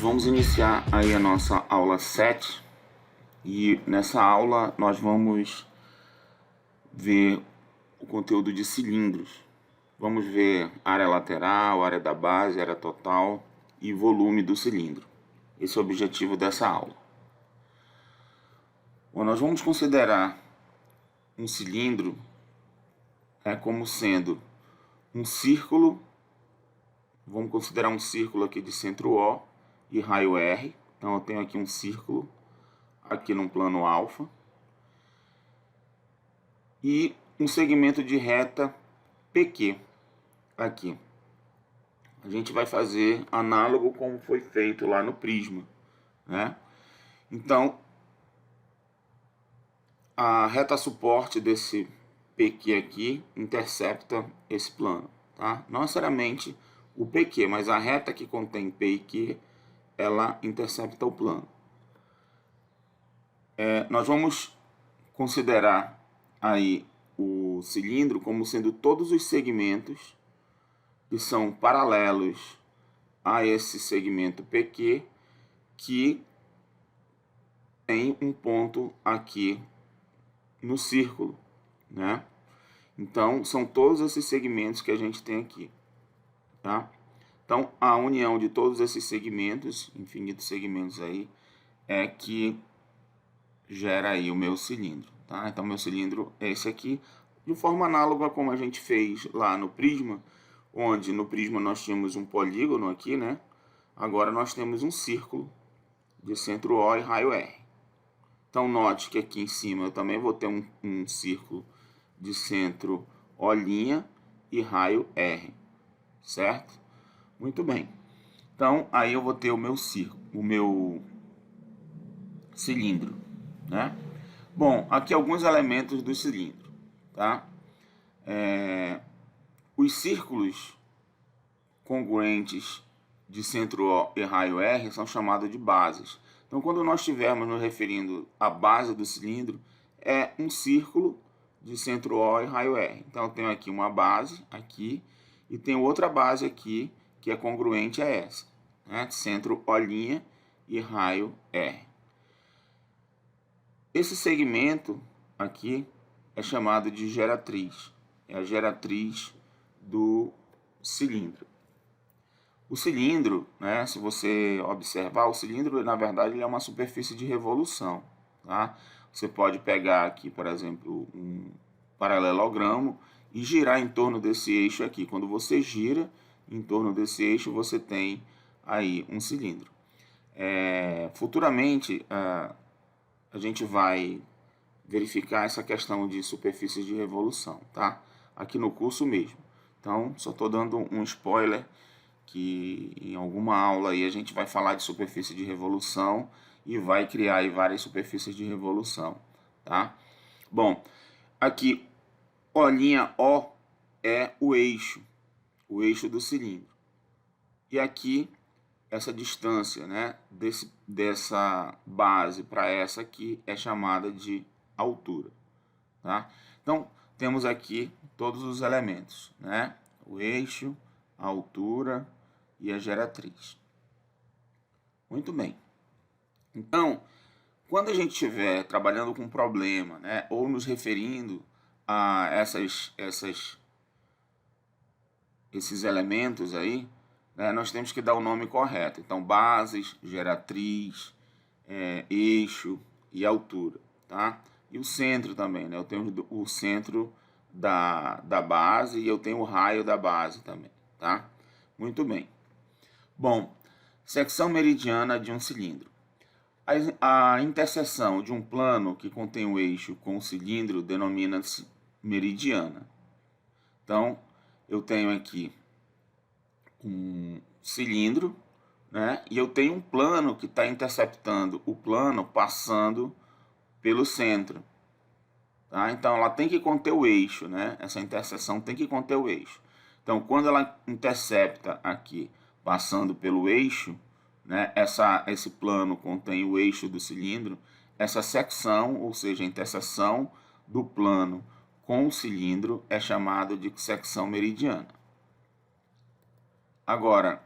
vamos iniciar aí a nossa aula 7 e nessa aula nós vamos ver o conteúdo de cilindros. Vamos ver área lateral, área da base, área total e volume do cilindro. Esse é o objetivo dessa aula. Bom, nós vamos considerar um cilindro como sendo um círculo. Vamos considerar um círculo aqui de centro O e raio R. Então eu tenho aqui um círculo aqui no plano alfa e um segmento de reta PQ aqui. A gente vai fazer análogo como foi feito lá no prisma, né? Então a reta suporte desse PQ aqui intercepta esse plano, tá? Não necessariamente o PQ, mas a reta que contém P e Q, ela intercepta o plano. Nós vamos considerar aí o cilindro como sendo todos os segmentos que são paralelos a esse segmento PQ, que tem um ponto aqui no círculo, né? Então, são todos esses segmentos que a gente tem aqui, tá? Então, a união de todos esses segmentos, infinitos segmentos aí, é que gera aí o meu cilindro, tá? Então, meu cilindro é esse aqui, de forma análoga como a gente fez lá no prisma, onde no prisma nós tínhamos um polígono aqui, né? Agora nós temos um círculo de centro O e raio R. Então, note que aqui em cima eu também vou ter um círculo de centro O' e raio R, certo? Muito bem. Então, aí eu vou ter o meu círculo, o meu cilindro, né? Bom, aqui alguns elementos do cilindro, tá? Os círculos congruentes de centro O e raio R são chamados de bases. Então, quando nós estivermos nos referindo à base do cilindro, é um círculo de centro O e raio R. Então, eu tenho aqui uma base aqui e tenho outra base aqui que é congruente a essa, né? Centro O' e raio R. Esse segmento aqui é chamado de geratriz. É a geratriz do cilindro. O cilindro, né, se você observar, o cilindro, na verdade, ele é uma superfície de revolução, tá? Você pode pegar aqui, por exemplo, um paralelogramo e girar em torno desse eixo aqui. Quando você gira em torno desse eixo, você tem aí um cilindro. Futuramente, a gente vai verificar essa questão de superfície de revolução, tá? Aqui no curso mesmo. Então, só estou dando um spoiler que em alguma aula aí a gente vai falar de superfície de revolução e vai criar aí várias superfícies de revolução, tá? Bom, aqui O' é o eixo do cilindro. E aqui essa distância, né, dessa base para essa aqui é chamada de altura, tá? Então, temos aqui todos os elementos, né? O eixo, a altura e a geratriz. Muito bem. Então, quando a gente estiver trabalhando com um problema, né, ou nos referindo a esses elementos aí, né, nós temos que dar o nome correto. Então, bases, geratriz, eixo e altura, tá? E o centro também, né? Eu tenho o centro da base e eu tenho o raio da base também, tá? Muito bem. Bom, secção meridiana de um cilindro. A interseção de um plano que contém o eixo com o cilindro denomina-se meridiana. Então, eu tenho aqui um cilindro, né? E eu tenho um plano que está interceptando o plano passando pelo centro, tá? Então ela tem que conter o eixo, né? Essa interseção tem que conter o eixo. Então quando ela intercepta aqui passando pelo eixo, né? Esse plano contém o eixo do cilindro. Essa secção, ou seja, a interseção do plano com o cilindro é chamada de secção meridiana. Agora,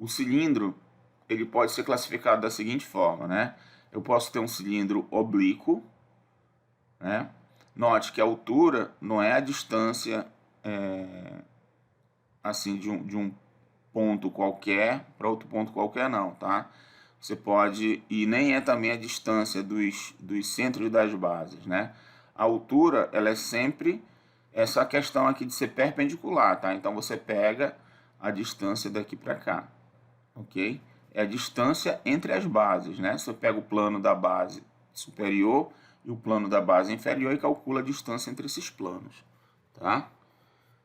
o cilindro ele pode ser classificado da seguinte forma, né? Eu posso ter um cilindro oblíquo, né? Note que a altura não é a distância assim de um ponto qualquer para outro ponto qualquer, não, tá? Você pode, e nem é também a distância dos centros das bases, né? A altura, ela é sempre essa questão aqui de ser perpendicular, tá? Então você pega a distância daqui para cá, ok? É a distância entre as bases, né? Você pega o plano da base superior e o plano da base inferior e calcula a distância entre esses planos, tá?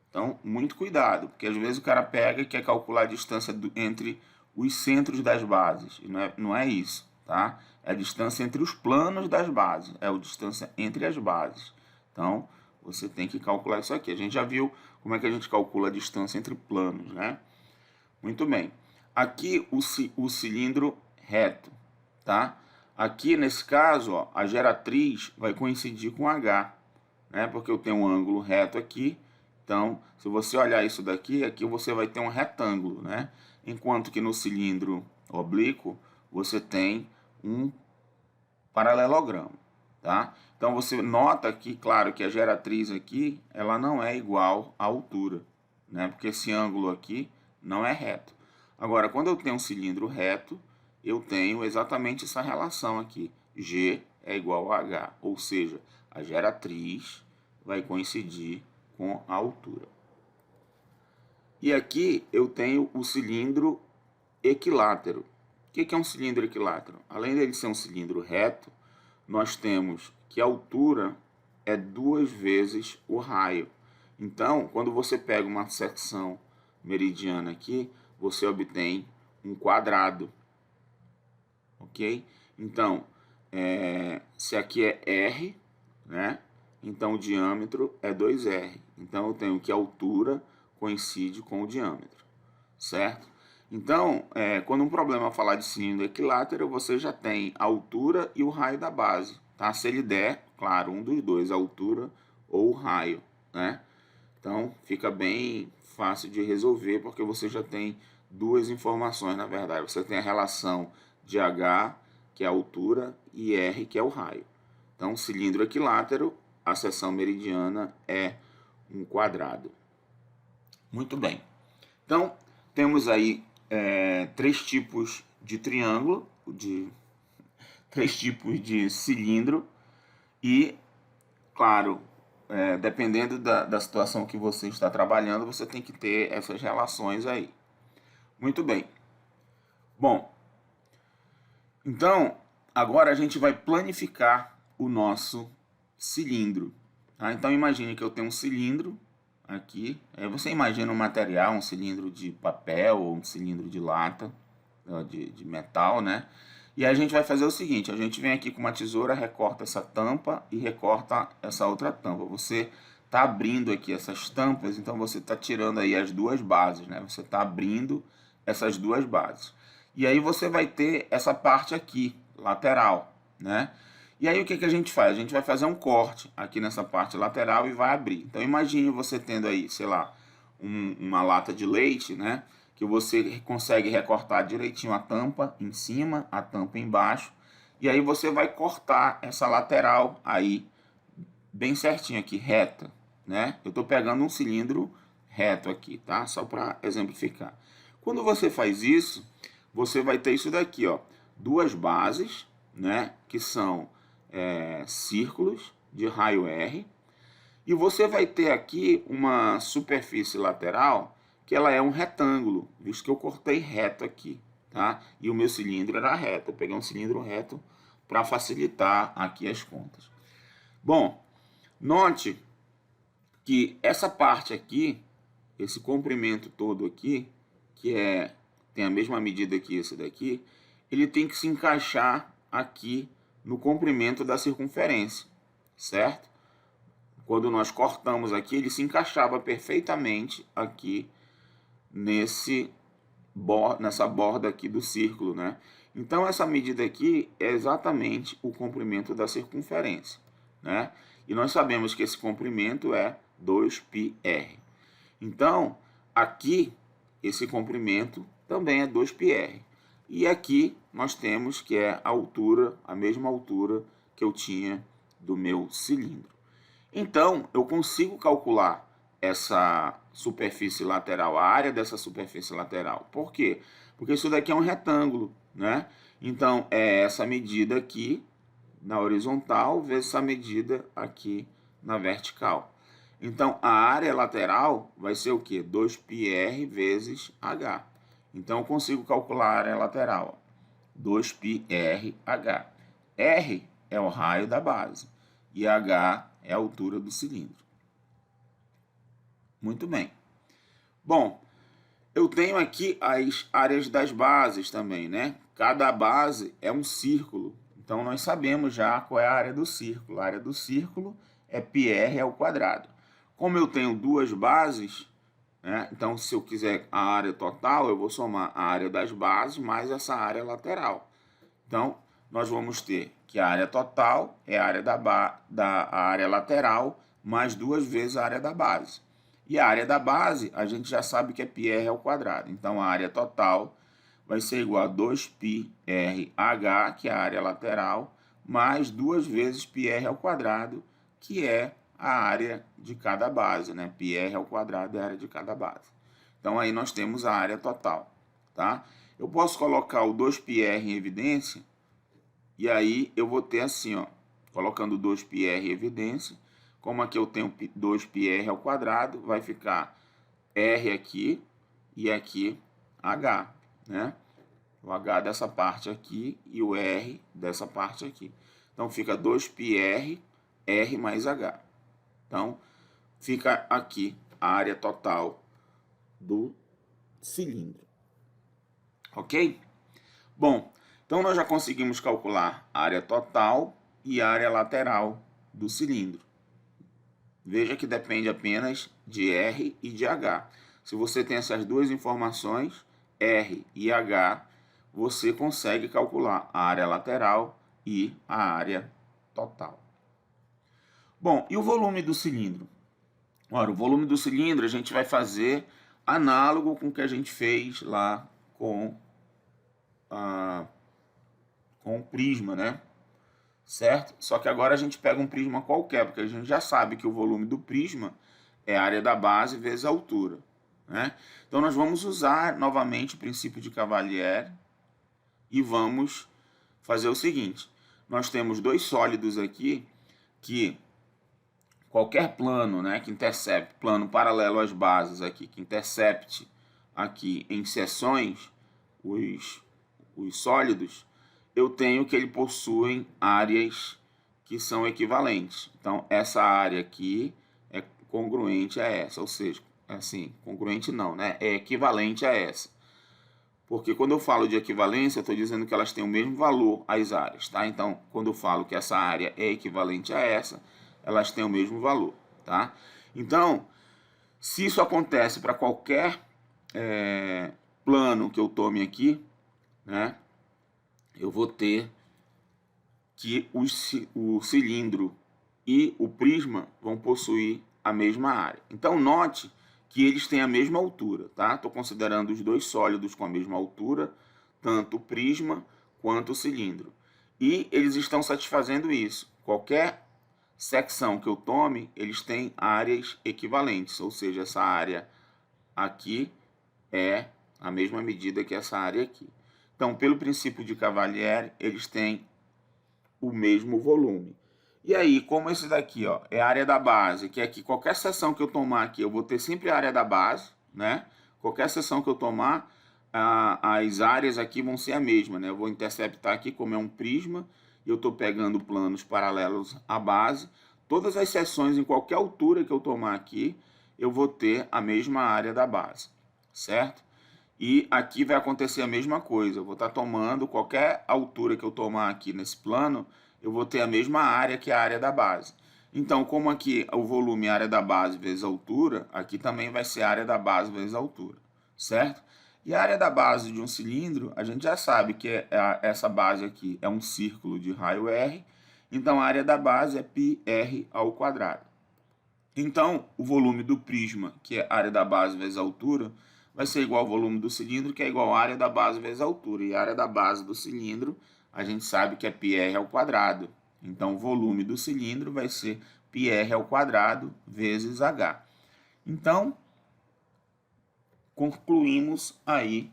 Então, muito cuidado, porque às vezes o cara pega e quer calcular a distância entre os centros das bases, e não é isso, tá? É a distância entre os planos das bases, é a distância entre as bases. Então, você tem que calcular isso aqui. A gente já viu como é que a gente calcula a distância entre planos, né? Muito bem. Aqui o cilindro reto, tá? Aqui nesse caso, ó, a geratriz vai coincidir com H, né? Porque eu tenho um ângulo reto aqui. Então, se você olhar isso daqui, aqui você vai ter um retângulo, né? Enquanto que no cilindro oblíquo você tem um paralelogramo, tá? Então você nota aqui, claro, que a geratriz aqui, ela não é igual à altura, né? Porque esse ângulo aqui não é reto. Agora, quando eu tenho um cilindro reto, eu tenho exatamente essa relação aqui. G é igual a H, ou seja, a geratriz vai coincidir com a altura. E aqui eu tenho o cilindro equilátero. O que é um cilindro equilátero? Além dele ser um cilindro reto, nós temos que a altura é 2 vezes o raio. Então, quando você pega uma secção meridiana aqui, você obtém um quadrado. Ok? Então, se aqui é R, né? Então o diâmetro é 2R. Então eu tenho que a altura coincide com o diâmetro, certo? Então, quando um problema falar de cilindro equilátero, você já tem a altura e o raio da base, tá? Se ele der, claro, um dos dois, a altura ou o raio, né? Então fica bem fácil de resolver, porque você já tem duas informações, na verdade. Você tem a relação de H, que é a altura, e R, que é o raio. Então, cilindro equilátero, a seção meridiana é um quadrado. Muito bem. Então, temos aí 3 tipos de triângulo, três tipos de cilindro e, claro, dependendo da situação que você está trabalhando, você tem que ter essas relações aí. Muito bem. Bom, então, agora a gente vai planificar o nosso cilindro. Tá? Então, imagine que eu tenho um cilindro aqui. Você imagina um material, um cilindro de papel ou um cilindro de lata, de metal, né? E aí a gente vai fazer o seguinte, a gente vem aqui com uma tesoura, recorta essa tampa e recorta essa outra tampa. Você está abrindo aqui essas tampas, então você está tirando aí as duas bases, né? Você está abrindo essas duas bases. E aí você vai ter essa parte aqui, lateral, né? E aí o que a gente faz? A gente vai fazer um corte aqui nessa parte lateral e vai abrir. Então imagine você tendo aí, sei lá, uma lata de leite, né? Que você consegue recortar direitinho a tampa em cima, a tampa embaixo. E aí você vai cortar essa lateral aí bem certinho aqui, reta, né? Eu estou pegando um cilindro reto aqui, tá? Só para exemplificar. Quando você faz isso, você vai ter isso daqui, ó. Duas bases, né? Que são círculos de raio R. E você vai ter aqui uma superfície lateral que ela é um retângulo, visto que eu cortei reto aqui, tá? E o meu cilindro era reto. Eu peguei um cilindro reto para facilitar aqui as contas. Bom, note que essa parte aqui, esse comprimento todo aqui, que tem a mesma medida que esse daqui, ele tem que se encaixar aqui no comprimento da circunferência, certo? Quando nós cortamos aqui, ele se encaixava perfeitamente aqui nessa borda aqui do círculo, né? Então essa medida aqui é exatamente o comprimento da circunferência, né? E nós sabemos que esse comprimento é 2πr. Então, aqui, esse comprimento também é 2πr. E aqui nós temos que é a altura, a mesma altura que eu tinha do meu cilindro. Então, eu consigo calcular essa superfície lateral, a área dessa superfície lateral. Por quê? Porque isso daqui é um retângulo, né? Então, é essa medida aqui na horizontal vezes essa medida aqui na vertical. Então, a área lateral vai ser o quê? 2πr vezes h. Então, eu consigo calcular a área lateral. 2πrh. R é o raio da base e h é a altura do cilindro. Muito bem. Bom, eu tenho aqui as áreas das bases também, né? Cada base é um círculo. Então, nós sabemos já qual é a área do círculo. A área do círculo é πr ao quadrado. Como eu tenho duas bases, né? Então, se eu quiser a área total, eu vou somar a área das bases mais essa área lateral. Então, nós vamos ter que a área total é a área da área lateral mais 2 vezes a área da base. E a área da base, a gente já sabe que é πr ao quadrado. Então, a área total vai ser igual a 2πrh, que é a área lateral, mais 2 vezes πr ao quadrado, que é a área de cada base, né? πr ao quadrado é a área de cada base. Então, aí nós temos a área total, tá? Eu posso colocar o 2πr em evidência, e aí eu vou ter assim, ó, colocando 2πr em evidência, como aqui eu tenho 2πr ao quadrado, vai ficar r aqui e aqui h, né? O h dessa parte aqui e o r dessa parte aqui. Então, fica 2πr, r mais h. Então, fica aqui a área total do cilindro. Ok? Bom, então nós já conseguimos calcular a área total e a área lateral do cilindro. Veja que depende apenas de R e de H. Se você tem essas duas informações, R e H, você consegue calcular a área lateral e a área total. Bom, e o volume do cilindro? Ora, o volume do cilindro a gente vai fazer análogo com o que a gente fez lá com o prisma, né? Certo? Só que agora a gente pega um prisma qualquer, porque a gente já sabe que o volume do prisma é a área da base vezes a altura, né? Então nós vamos usar novamente o princípio de Cavalieri e vamos fazer o seguinte. Nós temos dois sólidos aqui que qualquer plano, né, que intercepte, plano paralelo às bases aqui, que intercepte aqui em seções os sólidos, eu tenho que eles possuem áreas que são equivalentes. Então, essa área aqui é congruente a essa, ou seja, assim, congruente não, né? É equivalente a essa. Porque quando eu falo de equivalência, eu estou dizendo que elas têm o mesmo valor, as áreas, tá? Então, quando eu falo que essa área é equivalente a essa, elas têm o mesmo valor, tá? Então, se isso acontece para qualquer plano que eu tome aqui, né? Eu vou ter que o cilindro e o prisma vão possuir a mesma área. Então, note que eles têm a mesma altura, tá? Estou considerando os dois sólidos com a mesma altura, tanto o prisma quanto o cilindro. E eles estão satisfazendo isso. Qualquer secção que eu tome, eles têm áreas equivalentes, ou seja, essa área aqui é a mesma medida que essa área aqui. Então, pelo princípio de Cavalieri, eles têm o mesmo volume. E aí, como esse daqui, ó, é a área da base, que é que qualquer seção que eu tomar aqui, eu vou ter sempre a área da base, né? Qualquer seção que eu tomar, as áreas aqui vão ser a mesma, né? Eu vou interceptar aqui, como é um prisma, e eu estou pegando planos paralelos à base. Todas as seções, em qualquer altura que eu tomar aqui, eu vou ter a mesma área da base, certo? E aqui vai acontecer a mesma coisa. Eu vou estar tomando, qualquer altura que eu tomar aqui nesse plano, eu vou ter a mesma área que a área da base. Então, como aqui o volume é a área da base vezes a altura, aqui também vai ser a área da base vezes a altura, certo? E a área da base de um cilindro, a gente já sabe que essa base aqui é um círculo de raio R, então a área da base é πr ao quadrado. Então, o volume do prisma, que é a área da base vezes a altura, vai ser igual ao volume do cilindro, que é igual à área da base vezes a altura. E a área da base do cilindro, a gente sabe que é πr ao quadrado. Então, o volume do cilindro vai ser πr ao quadrado vezes h. Então, concluímos aí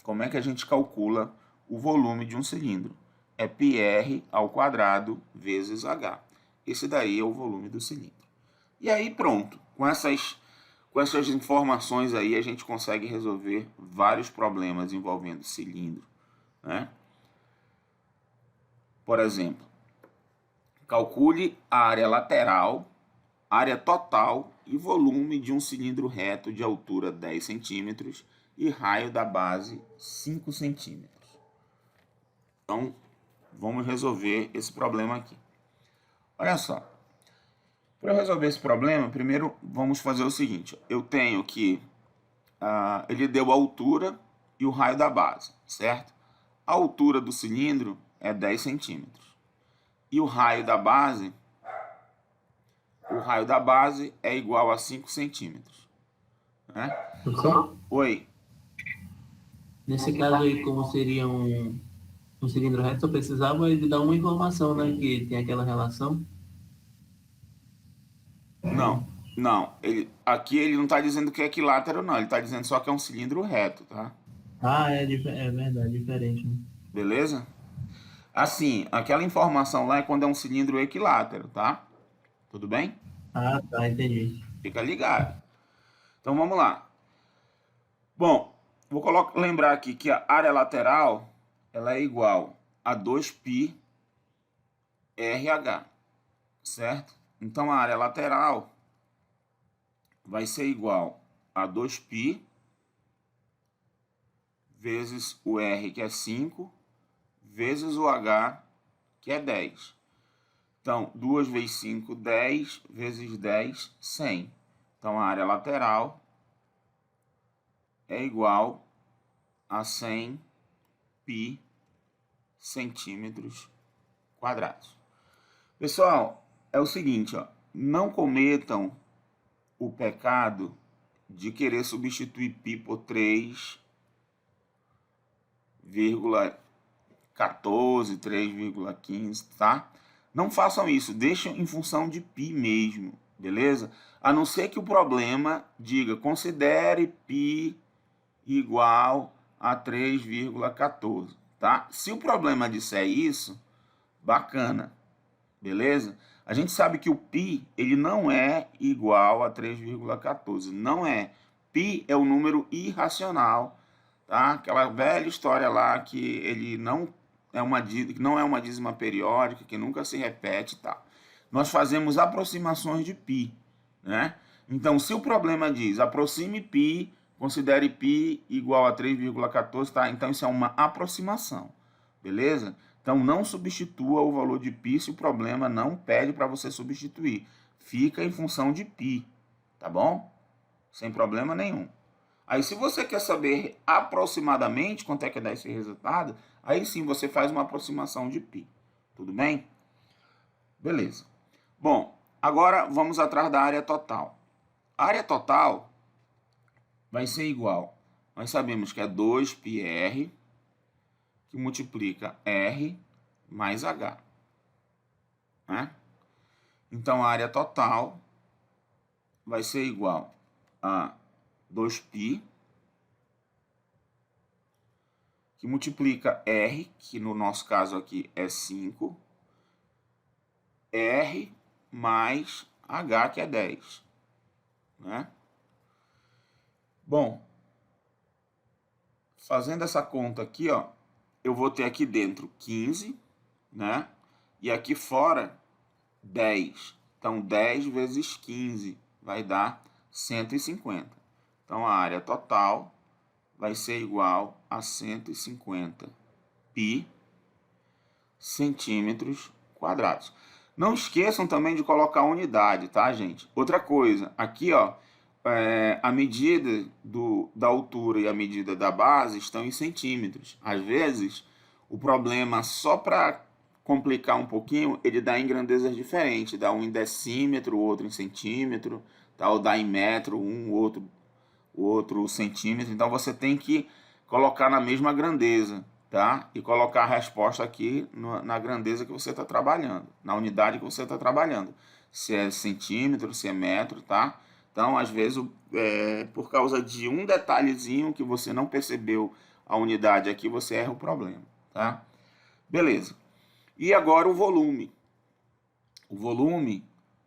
como é que a gente calcula o volume de um cilindro. É πr ao quadrado vezes h. Esse daí é o volume do cilindro. E aí pronto, com essas informações aí a gente consegue resolver vários problemas envolvendo cilindro, né? Por exemplo, calcule a área lateral, área total e volume de um cilindro reto de altura 10 centímetros e raio da base 5 centímetros. Então, vamos resolver esse problema aqui. Olha só. Para eu resolver esse problema, primeiro vamos fazer o seguinte. Eu tenho que ele deu a altura e o raio da base, certo? A altura do cilindro é 10 centímetros. E o raio da base é igual a 5 centímetros. Né? Professor? Oi. Nesse caso aí, como seria um cilindro reto, só precisava de dar uma informação, né? Que tem aquela relação. Não. Aqui ele não está dizendo que é equilátero, não. Ele está dizendo só que é um cilindro reto, tá? Ah, é verdade, diferente, né? Beleza? Assim, aquela informação lá é quando é um cilindro equilátero, tá? Tudo bem? Ah, tá, entendi. Fica ligado. Então vamos lá. Bom, vou lembrar aqui que a área lateral ela é igual a 2π RH, certo? Então a área lateral vai ser igual a 2π vezes o R, que é 5, vezes o H, que é 10. Então, 2 vezes 5, 10, vezes 10, 100. Então, a área lateral é igual a 100 π centímetros quadrados. Pessoal, é o seguinte, ó, não cometam o pecado de querer substituir π por 3,14, 3,15, tá? Não façam isso, deixem em função de π mesmo, beleza? A não ser que o problema diga, considere π igual a 3,14, tá? Se o problema disser isso, bacana, beleza? A gente sabe que o π, ele não é igual a 3,14, não é. Π é um número irracional, tá? Aquela velha história lá que ele não é uma dízima periódica, que nunca se repete e tal. Nós fazemos aproximações de π, né? Então, se o problema diz aproxime π, considere π igual a 3,14, tá? Então, isso é uma aproximação, beleza? Então, não substitua o valor de π se o problema não pede para você substituir. Fica em função de π, tá bom? Sem problema nenhum. Aí, se você quer saber aproximadamente quanto é que dá esse resultado, aí sim você faz uma aproximação de π. Tudo bem? Beleza. Bom, agora vamos atrás da área total. A área total vai ser igual. Nós sabemos que é 2πr, que multiplica R mais H. Né? Então, a área total vai ser igual a 2π, que multiplica R, que no nosso caso aqui é 5, R mais H, que é 10. Né? Bom, fazendo essa conta aqui, ó, eu vou ter aqui dentro 15, né? E aqui fora 10. Então, 10 vezes 15 vai dar 150. Então, a área total vai ser igual a 150 π centímetros quadrados. Não esqueçam também de colocar a unidade, tá, gente? Outra coisa, aqui, ó, a medida da altura e a medida da base estão em centímetros. Às vezes, o problema, só para complicar um pouquinho, ele dá em grandezas diferentes. Dá um em decímetro, o outro em centímetro, tá? Ou dá em metro, um, o o outro centímetro. Então você tem que colocar na mesma grandeza, tá? E colocar a resposta aqui na grandeza que você está trabalhando, na unidade que você está trabalhando. Se é centímetro, se é metro, tá? Então, às vezes, por causa de um detalhezinho que você não percebeu a unidade aqui, você erra o problema, tá? Beleza. E agora o volume. O volume,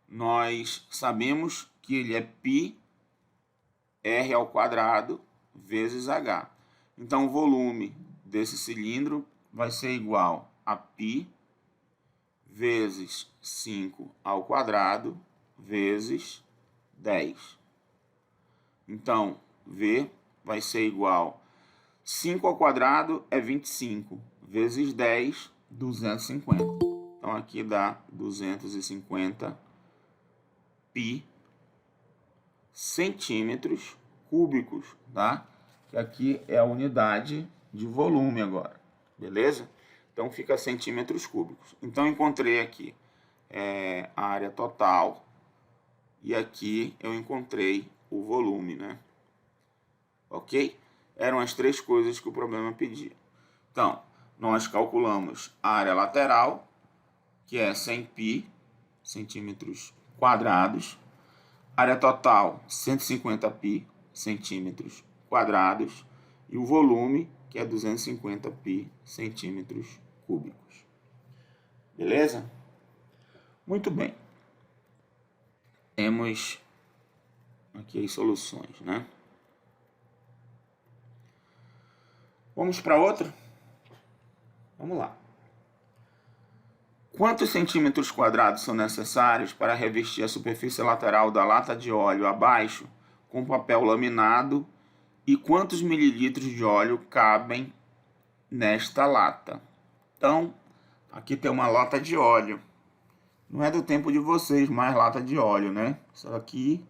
nós sabemos que ele é π r ao quadrado vezes h. Então, o volume desse cilindro vai ser igual a π vezes 5 ao quadrado vezes 10. Então, V vai ser igual 5 ao quadrado é 25, vezes 10, 250. Então, aqui dá 250 π centímetros cúbicos, tá? Que aqui é a unidade de volume agora, beleza? Então, fica centímetros cúbicos. Então, encontrei aqui a área total e aqui eu encontrei o volume, né? Ok? Eram as três coisas que o problema pedia. Então, nós calculamos a área lateral, que é 100 π centímetros quadrados. Área total, 150 π centímetros quadrados. E o volume, que é 250 π centímetros cúbicos. Beleza? Muito bem. Temos aqui as soluções, né? Vamos para outra? Vamos lá. Quantos centímetros quadrados são necessários para revestir a superfície lateral da lata de óleo abaixo com papel laminado e quantos mililitros de óleo cabem nesta lata? Então, aqui tem uma lata de óleo. Não é do tempo de vocês, mais lata de óleo, né? Isso aqui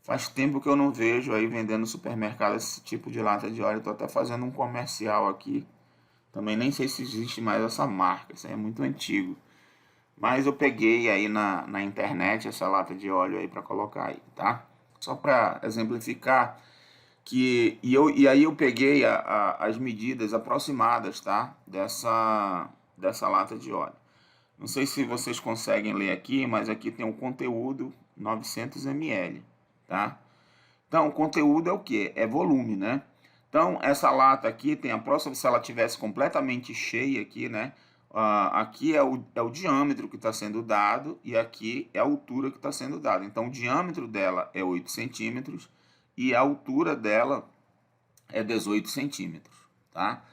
faz tempo que eu não vejo aí vendendo no supermercado esse tipo de lata de óleo. Estou até fazendo um comercial aqui. Também nem sei se existe mais essa marca, isso aí é muito antigo. Mas eu peguei aí na internet essa lata de óleo aí para colocar aí, tá? Só para exemplificar e aí eu peguei as medidas aproximadas, tá? Dessa lata de óleo. Não sei se vocês conseguem ler aqui, mas aqui tem um conteúdo 900 ml, tá? Então, o conteúdo é o quê? É volume, né? Então, essa lata aqui tem a próxima, se ela tivesse completamente cheia aqui, né? Aqui é o diâmetro que está sendo dado e aqui é a altura que está sendo dada. Então, o diâmetro dela é 8 centímetros e a altura dela é 18 centímetros, tá?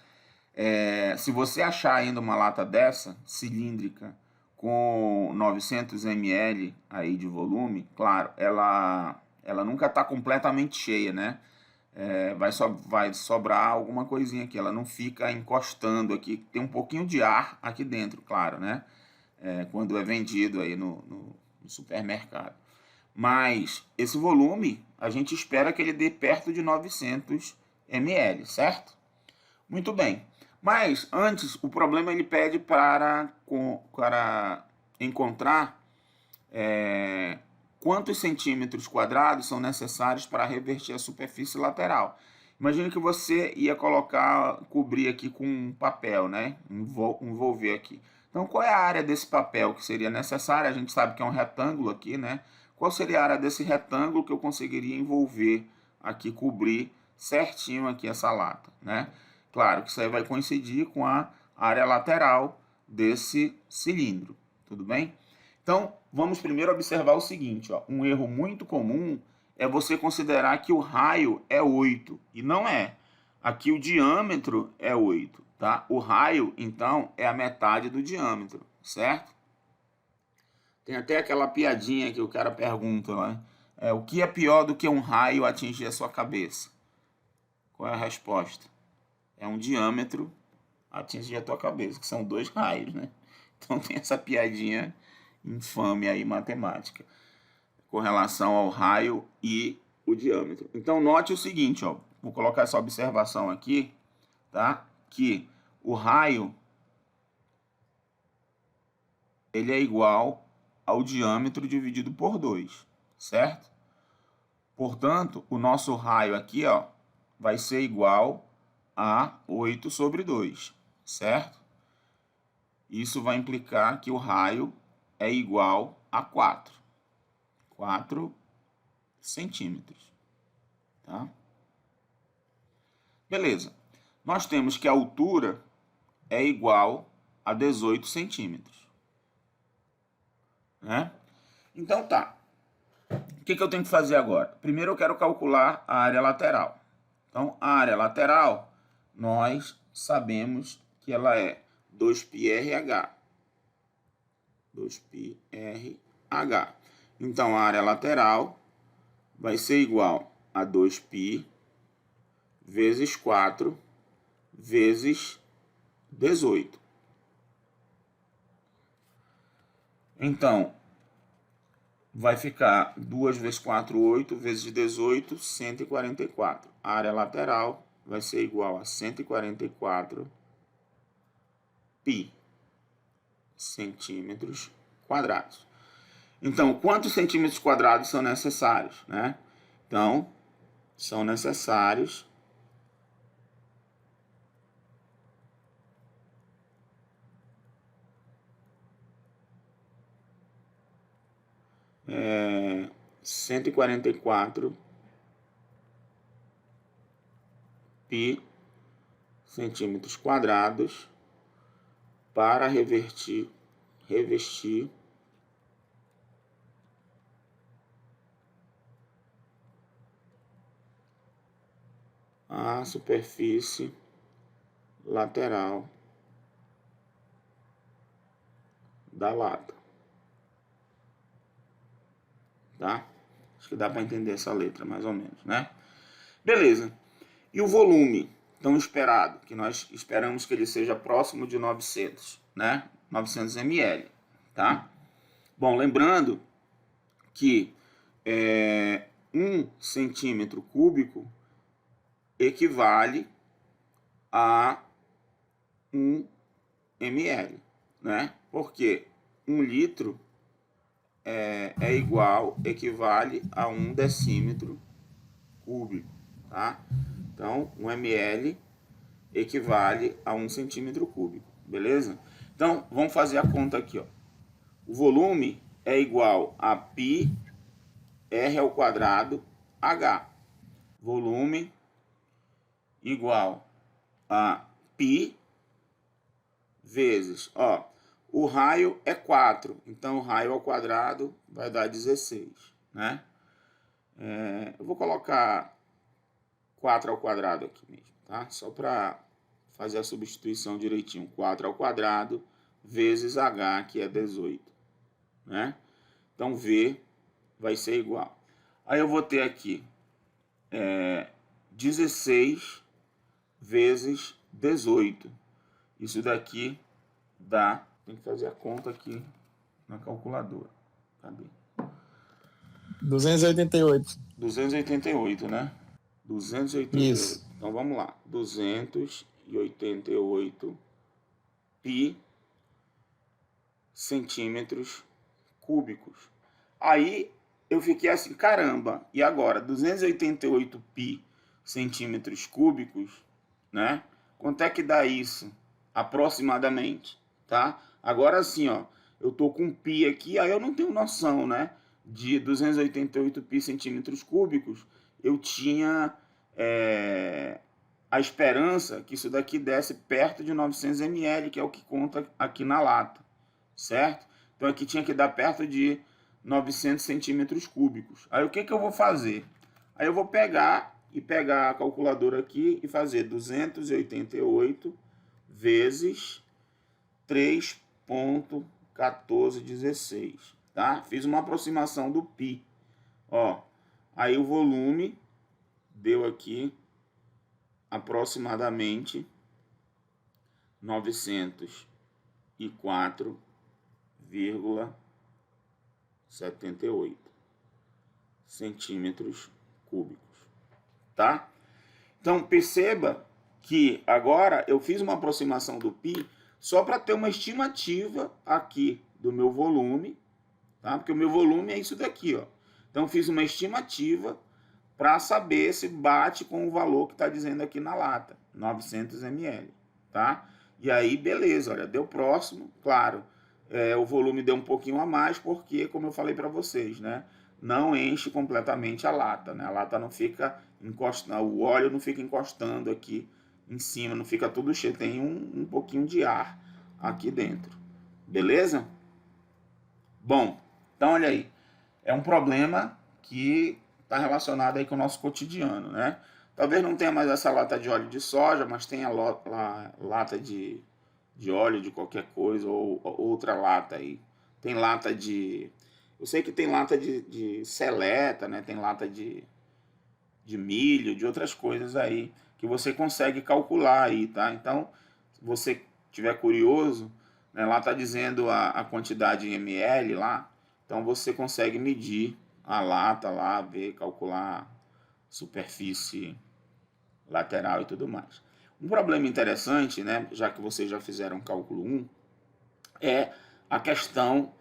Se você achar ainda uma lata dessa, cilíndrica, com 900 ml aí de volume, claro, ela nunca está completamente cheia, né? Vai sobrar alguma coisinha aqui, ela não fica encostando aqui, tem um pouquinho de ar aqui dentro, claro, né? Quando é vendido aí no supermercado. Mas esse volume, a gente espera que ele dê perto de 900 ml, certo? Muito bem. Mas antes, o problema ele pede para encontrar quantos centímetros quadrados são necessários para revestir a superfície lateral. Imagine que você ia cobrir aqui com um papel, né? Envolver aqui. Então, qual é a área desse papel que seria necessária? A gente sabe que é um retângulo aqui, né? Qual seria a área desse retângulo que eu conseguiria envolver aqui, cobrir certinho aqui essa lata, né? Claro que isso aí vai coincidir com a área lateral desse cilindro, tudo bem? Então, vamos primeiro observar o seguinte, ó, um erro muito comum é você considerar que o raio é 8, e não é. Aqui o diâmetro é 8, tá? O raio, então, é a metade do diâmetro, certo? Tem até aquela piadinha que o cara pergunta, né? O que é pior do que um raio atingir a sua cabeça? Qual é a resposta? É um diâmetro atingir a tua cabeça, que são 2 raios, né? Então tem essa piadinha infame aí matemática com relação ao raio e o diâmetro. Então note o seguinte, ó, vou colocar essa observação aqui, tá? Que o raio ele é igual ao diâmetro dividido por 2, certo? Portanto, o nosso raio aqui, ó, vai ser igual a 8 sobre 2, certo? Isso vai implicar que o raio é igual a 4 centímetros, tá? Beleza. Nós temos que a altura é igual a 18 centímetros, né? Então tá. O que eu tenho que fazer agora? Primeiro eu quero calcular a área lateral. Então, a área lateral, nós sabemos que ela é 2πrh. 2πrh. Então, a área lateral vai ser igual a 2π vezes 4 vezes 18. Então, vai ficar 2 vezes 4, 8, vezes 18, 144. A área lateral vai ser igual a 144 π centímetros quadrados. Então, quantos centímetros quadrados são necessários, né? Então, são necessários 144 π centímetros quadrados para revestir a superfície lateral da lata. Tá? Acho que dá para entender essa letra, mais ou menos, né? Beleza. E o volume tão esperado, que nós esperamos que ele seja próximo de 900, né? 900 ml, tá? Bom, lembrando que 1 centímetro cúbico equivale a 1 ml, né? Porque 1 litro equivale a 1 decímetro cúbico, tá? Então, 1 ml equivale a 1 centímetro cúbico, beleza? Então, vamos fazer a conta aqui, ó. O volume é igual a π r ao quadrado h. Volume igual a π vezes, ó, o raio é 4, então o raio ao quadrado vai dar 16, né? Eu vou colocar 4 ao quadrado aqui mesmo, tá? Só para fazer a substituição direitinho. 4 ao quadrado vezes h, que é 18, né? Então, V vai ser igual. Aí eu vou ter aqui 16 vezes 18. Isso daqui dá... Tem que fazer a conta aqui na calculadora. Cadê? 288. 288, né? 288. Isso. Então vamos lá. 288 π centímetros cúbicos. Aí eu fiquei assim, caramba, e agora? 288 π centímetros cúbicos, né? Quanto é que dá isso? Aproximadamente, tá? Agora sim, ó, eu tô com π aqui, aí eu não tenho noção, né? De 288 π centímetros cúbicos, eu tinha a esperança que isso daqui desse perto de 900 ml, que é o que conta aqui na lata, certo? Então aqui tinha que dar perto de 900 centímetros cúbicos. Aí o que eu vou fazer? Aí eu vou pegar a calculadora aqui e fazer 288 vezes 3,1416, tá? Fiz uma aproximação do π. Ó, aí o volume deu aqui aproximadamente 904,78 centímetros cúbicos, tá? Então perceba que agora eu fiz uma aproximação do π só para ter uma estimativa aqui do meu volume, tá? Porque o meu volume é isso daqui, ó. Então fiz uma estimativa para saber se bate com o valor que está dizendo aqui na lata, 900 ml, tá? E aí, beleza, olha, deu próximo, claro, o volume deu um pouquinho a mais, porque, como eu falei para vocês, né, não enche completamente a lata, né? A lata não fica encostando, o óleo não fica encostando aqui em cima, não fica tudo cheio, tem um pouquinho de ar aqui dentro, beleza? Bom, então olha aí, é um problema que está relacionado aí com o nosso cotidiano, né? Talvez não tenha mais essa lata de óleo de soja, mas tem a lata de óleo de qualquer coisa, ou outra lata aí. Tem lata de... Eu sei que tem lata de seleta, né? Tem lata de milho, de outras coisas aí, que você consegue calcular aí, tá? Então, se você tiver curioso, né, lá está dizendo a quantidade em ml lá, então você consegue medir a lata lá, ver, calcular superfície lateral e tudo mais. Um problema interessante, né, já que vocês já fizeram cálculo 1, é a questão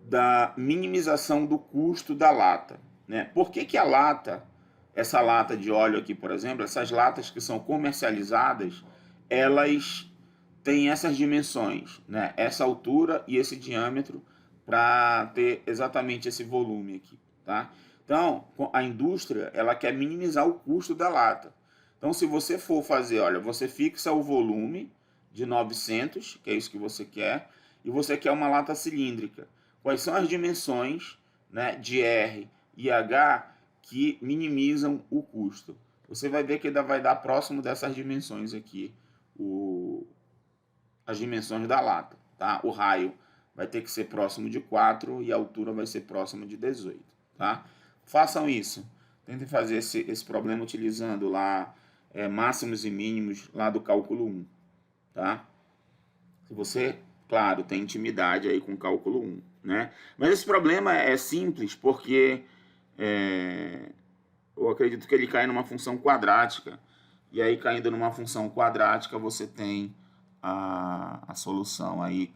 da minimização do custo da lata, né? Por que a lata, essa lata de óleo aqui, por exemplo, essas latas que são comercializadas, elas têm essas dimensões, né? Essa altura e esse diâmetro para ter exatamente esse volume aqui, tá? Então, a indústria, ela quer minimizar o custo da lata. Então, se você for fazer, olha, você fixa o volume de 900, que é isso que você quer, e você quer uma lata cilíndrica. Quais são as dimensões, né, de R e H que minimizam o custo? Você vai ver que ainda vai dar próximo dessas dimensões aqui, as dimensões da lata, tá? O raio vai ter que ser próximo de 4 e a altura vai ser próxima de 18, tá? Façam isso. Tentem fazer esse problema utilizando lá máximos e mínimos lá do cálculo 1, tá? Se você, claro, tem intimidade aí com o cálculo 1, né? Mas esse problema é simples porque eu acredito que ele cai numa função quadrática. E aí, caindo numa função quadrática, você tem a solução aí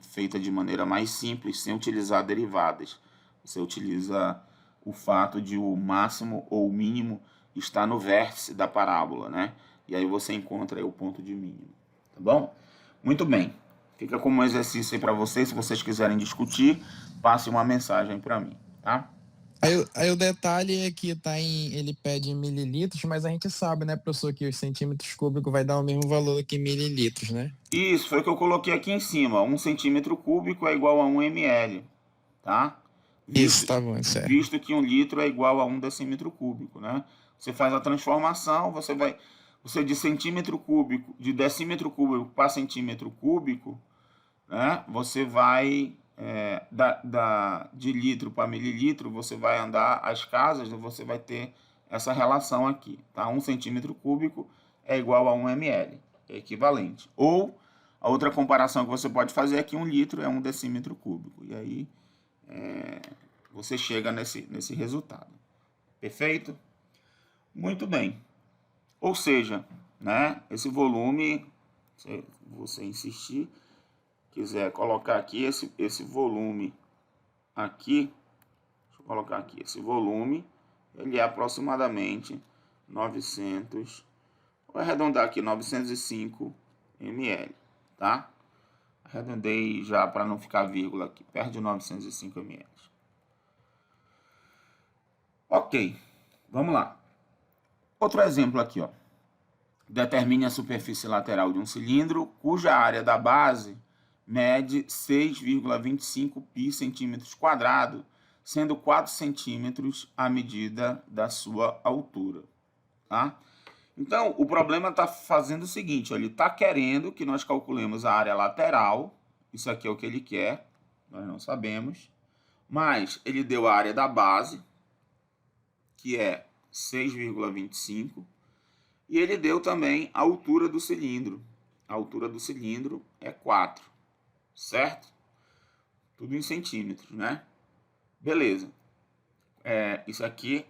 feita de maneira mais simples, sem utilizar derivadas. Você utiliza o fato de o máximo ou o mínimo estar no vértice da parábola, né? E aí você encontra aí o ponto de mínimo, tá bom? Muito bem. Fica como um exercício aí para vocês. Se vocês quiserem discutir, passe uma mensagem para mim, tá? Aí o detalhe é que ele pede em mililitros, mas a gente sabe, né, professor, que os centímetros cúbicos vai dar o mesmo valor que mililitros, né? Isso, foi o que eu coloquei aqui em cima. 1 centímetro cúbico é igual a 1 ml, tá? Isso, tá bom, certo. Visto que 1 litro é igual a 1 decímetro cúbico, né? Você faz a transformação, você de centímetro cúbico, de decímetro cúbico para centímetro cúbico, né? Você vai de litro para mililitro, você vai andar as casas e você vai ter essa relação aqui, tá? 1 centímetro cúbico é igual a 1 ml, é equivalente. Ou a outra comparação que você pode fazer é que 1 litro é 1 decímetro cúbico. E aí você chega nesse resultado. Perfeito? Muito bem. Ou seja, né, esse volume, se você insistir, quiser colocar aqui esse volume aqui, deixa eu colocar aqui, esse volume, ele é aproximadamente 900, vou arredondar aqui, 905 ml, tá? Arredondei já para não ficar vírgula aqui, perto de 905 ml. Ok, vamos lá. Outro exemplo aqui, ó. Determine a superfície lateral de um cilindro cuja área da base mede 6,25 pi centímetros quadrados, sendo 4 centímetros a medida da sua altura, tá? Então, o problema está fazendo o seguinte, ó, ele está querendo que nós calculemos a área lateral, isso aqui é o que ele quer, nós não sabemos, mas ele deu a área da base, que é 6,25, e ele deu também a altura do cilindro. A altura do cilindro é 4, certo? Tudo em centímetros, né? Beleza. Isso aqui,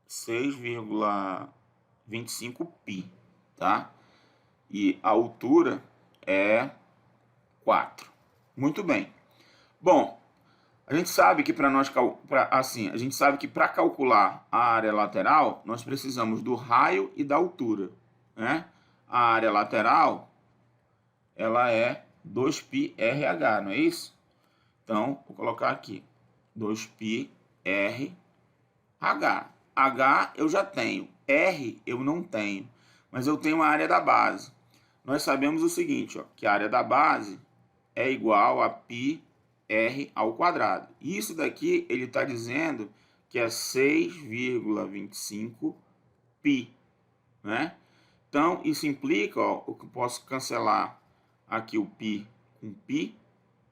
6,25 pi, tá? E a altura é 4. Muito bem. Bom, A gente sabe que a gente sabe que para calcular a área lateral, nós precisamos do raio e da altura, né? A área lateral, ela é 2πrh, não é isso? Então, vou colocar aqui 2πrh. H eu já tenho, R eu não tenho, mas eu tenho a área da base. Nós sabemos o seguinte, ó, que a área da base é igual a πr ao quadrado. Isso daqui ele está dizendo que é 6,25 π, né? Então, isso implica, ó, eu posso cancelar aqui o π com π,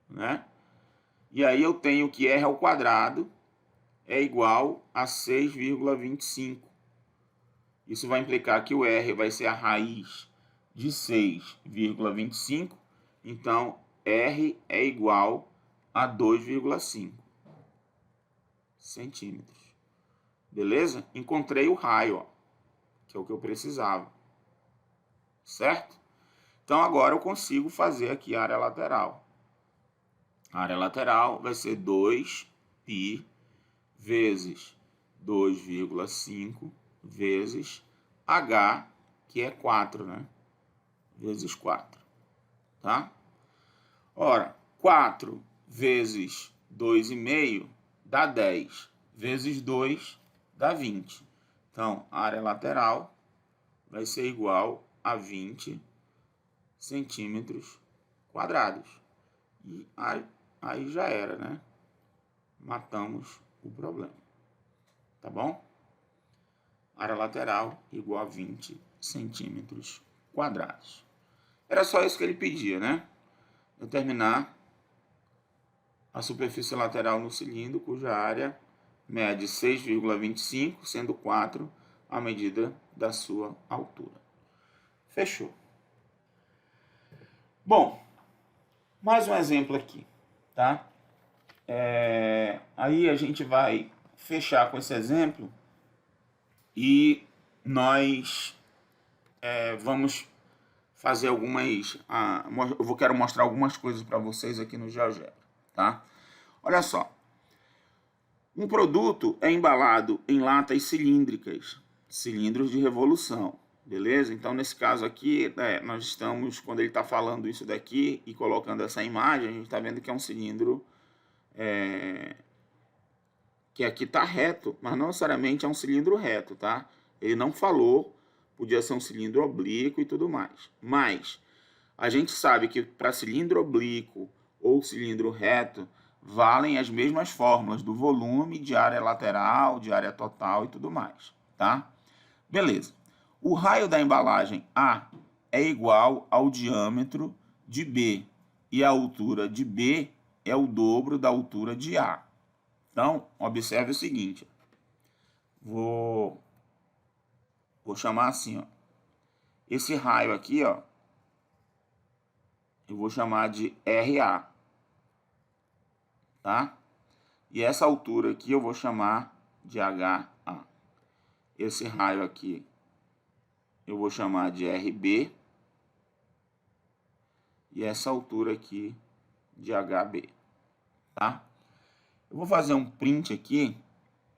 né? E aí eu tenho que r ao quadrado é igual a 6,25. Isso vai implicar que o r vai ser a raiz de 6,25. Então, r é igual a 2,5 centímetros. Beleza? Encontrei o raio, ó, que é o que eu precisava. Certo? Então, agora eu consigo fazer aqui a área lateral. A área lateral vai ser 2π vezes 2,5 vezes H, que é 4, né? Vezes 4, tá? Ora, 4 vezes 2,5 dá 10, vezes 2 dá 20. Então, a área lateral vai ser igual a 20 centímetros quadrados. E aí já era, né? Matamos o problema. Tá bom? Área lateral igual a 20 centímetros quadrados. Era só isso que ele pedia, né? Determinar a superfície lateral no cilindro, cuja área mede 6,25, sendo 4 a medida da sua altura. Fechou. Bom, mais um exemplo aqui, tá? Aí a gente vai fechar com esse exemplo e nós vamos fazer algumas... eu quero mostrar algumas coisas para vocês aqui no GeoGebra, tá? Olha só. Um produto é embalado em latas cilíndricas, cilindros de revolução, beleza? Então, nesse caso aqui, nós estamos, quando ele está falando isso daqui e colocando essa imagem, a gente está vendo que é um cilindro que aqui está reto, mas não necessariamente é um cilindro reto, tá? Ele não falou, podia ser um cilindro oblíquo e tudo mais. Mas a gente sabe que para cilindro oblíquo ou cilindro reto, valem as mesmas fórmulas do volume, de área lateral, de área total e tudo mais, tá? Beleza. O raio da embalagem A é igual ao diâmetro de B e a altura de B é o dobro da altura de A. Então, observe o seguinte. Vou chamar assim, ó. Esse raio aqui, ó, eu vou chamar de RA. Tá? E essa altura aqui eu vou chamar de HA. Esse raio aqui eu vou chamar de RB. E essa altura aqui de HB. Tá? Eu vou fazer um print aqui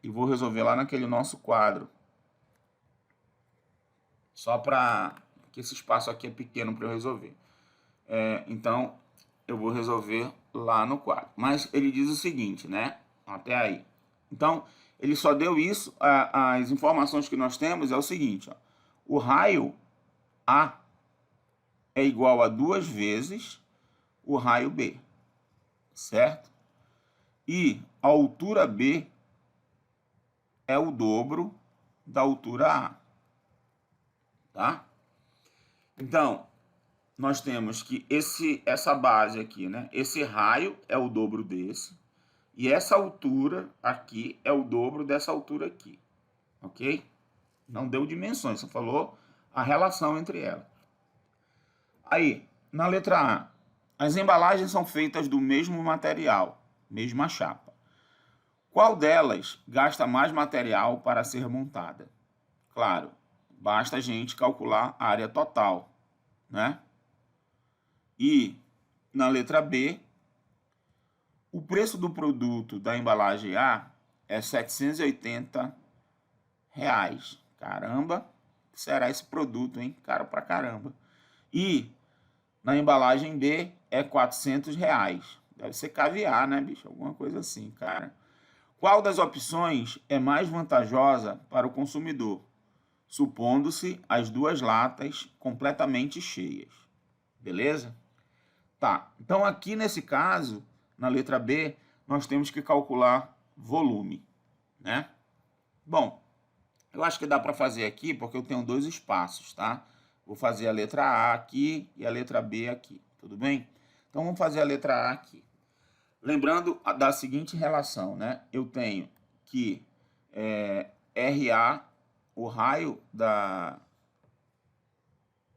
e vou resolver lá naquele nosso quadro. Só para que esse espaço aqui é pequeno para eu resolver. Então, eu vou resolver lá no quadro. Mas ele diz o seguinte, né? Até aí. Então, ele só deu isso. As informações que nós temos é o seguinte, ó. O raio A é igual a 2 vezes o raio B. Certo? E a altura B é o dobro da altura A. Tá? Então, nós temos que essa base aqui, né? Esse raio é o dobro desse. E essa altura aqui é o dobro dessa altura aqui. Ok? Não deu dimensões, só falou a relação entre elas. Aí, na letra A, as embalagens são feitas do mesmo material, mesma chapa. Qual delas gasta mais material para ser montada? Claro, basta a gente calcular a área total, né? E na letra B, O preço do produto da embalagem A é R$ 780. Caramba, que será esse produto, hein? Caro pra caramba. E na embalagem B é R$ 400. Deve ser caviar, né, bicho? Alguma coisa assim, cara. Qual das opções é mais vantajosa para o consumidor? Supondo-se as duas latas completamente cheias. Beleza? Tá. Então aqui nesse caso, na letra B, nós temos que calcular volume, né? Bom, eu acho que dá para fazer aqui porque eu tenho dois espaços, tá? Vou fazer a letra A aqui e a letra B aqui, tudo bem? Então vamos fazer a letra A aqui. Lembrando da seguinte relação, né? Eu tenho que RA, o raio da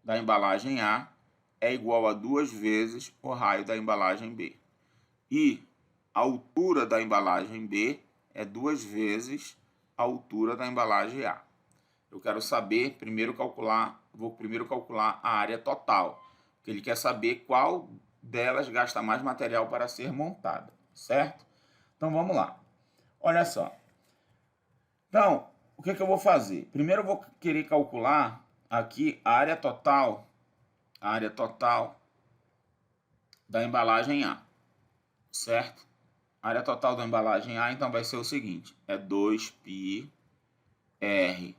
embalagem A, é igual a 2 vezes o raio da embalagem B. E a altura da embalagem B é 2 vezes a altura da embalagem A. Eu quero saber, vou primeiro calcular a área total, porque ele quer saber qual delas gasta mais material para ser montada, certo? Então vamos lá. Olha só. Então, o que eu vou fazer? Primeiro eu vou querer calcular aqui a área total da embalagem A, certo? A área total da embalagem A, então vai ser o seguinte, é 2π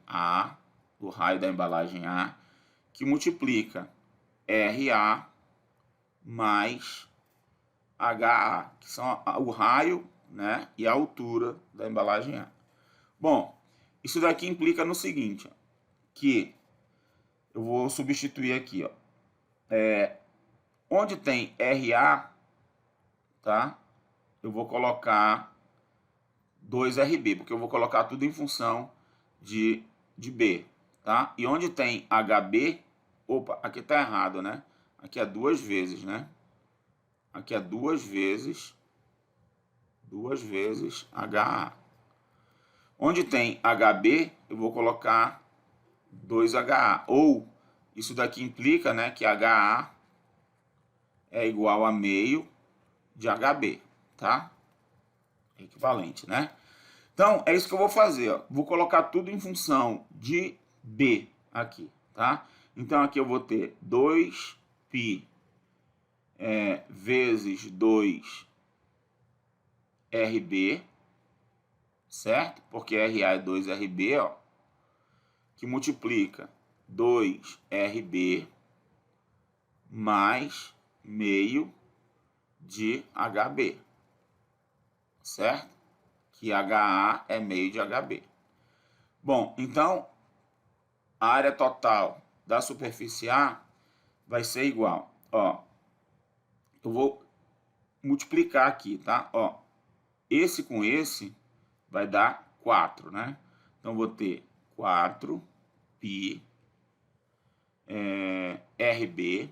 RA, do raio da embalagem A, que multiplica RA mais HA, que são o raio, né, e a altura da embalagem A. Bom, isso daqui implica no seguinte, ó, que eu vou substituir aqui, ó, onde tem RA, tá? Eu vou colocar 2RB, porque eu vou colocar tudo em função de B, tá? E onde tem HB, opa, aqui tá errado, né? Aqui é 2 vezes, né? Aqui é 2 vezes HA. Onde tem HB, eu vou colocar 2HA. Ou, isso daqui implica, né, que HA é igual a meio de HB, tá? Equivalente, né? Então, é isso que eu vou fazer, ó. Vou colocar tudo em função de B aqui, tá? Então, aqui eu vou ter 2π vezes 2RB, certo? Porque RA é 2RB, ó, que multiplica 2RB mais meio de HB, certo? Que HA é meio de HB. Bom, então, a área total da superfície A vai ser igual, ó, eu vou multiplicar aqui, tá? Ó, esse com esse vai dar 4, né? Então, vou ter 4π RB.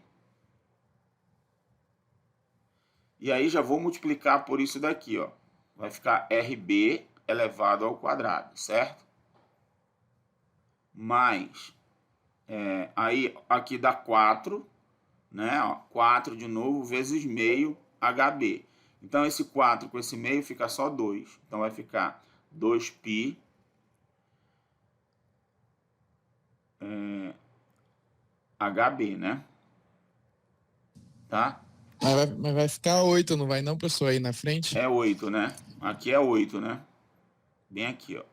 E aí já vou multiplicar por isso daqui, ó. Vai ficar RB elevado ao quadrado, certo? Mais, aí aqui dá 4, né? Ó, 4 de novo vezes meio HB. Então, esse 4 com esse meio fica só 2. Então, vai ficar 2π HB, né? Tá? Mas vai ficar 8, não vai não, professor, aí na frente? É 8, né? Aqui é 8, né? Bem aqui, ó.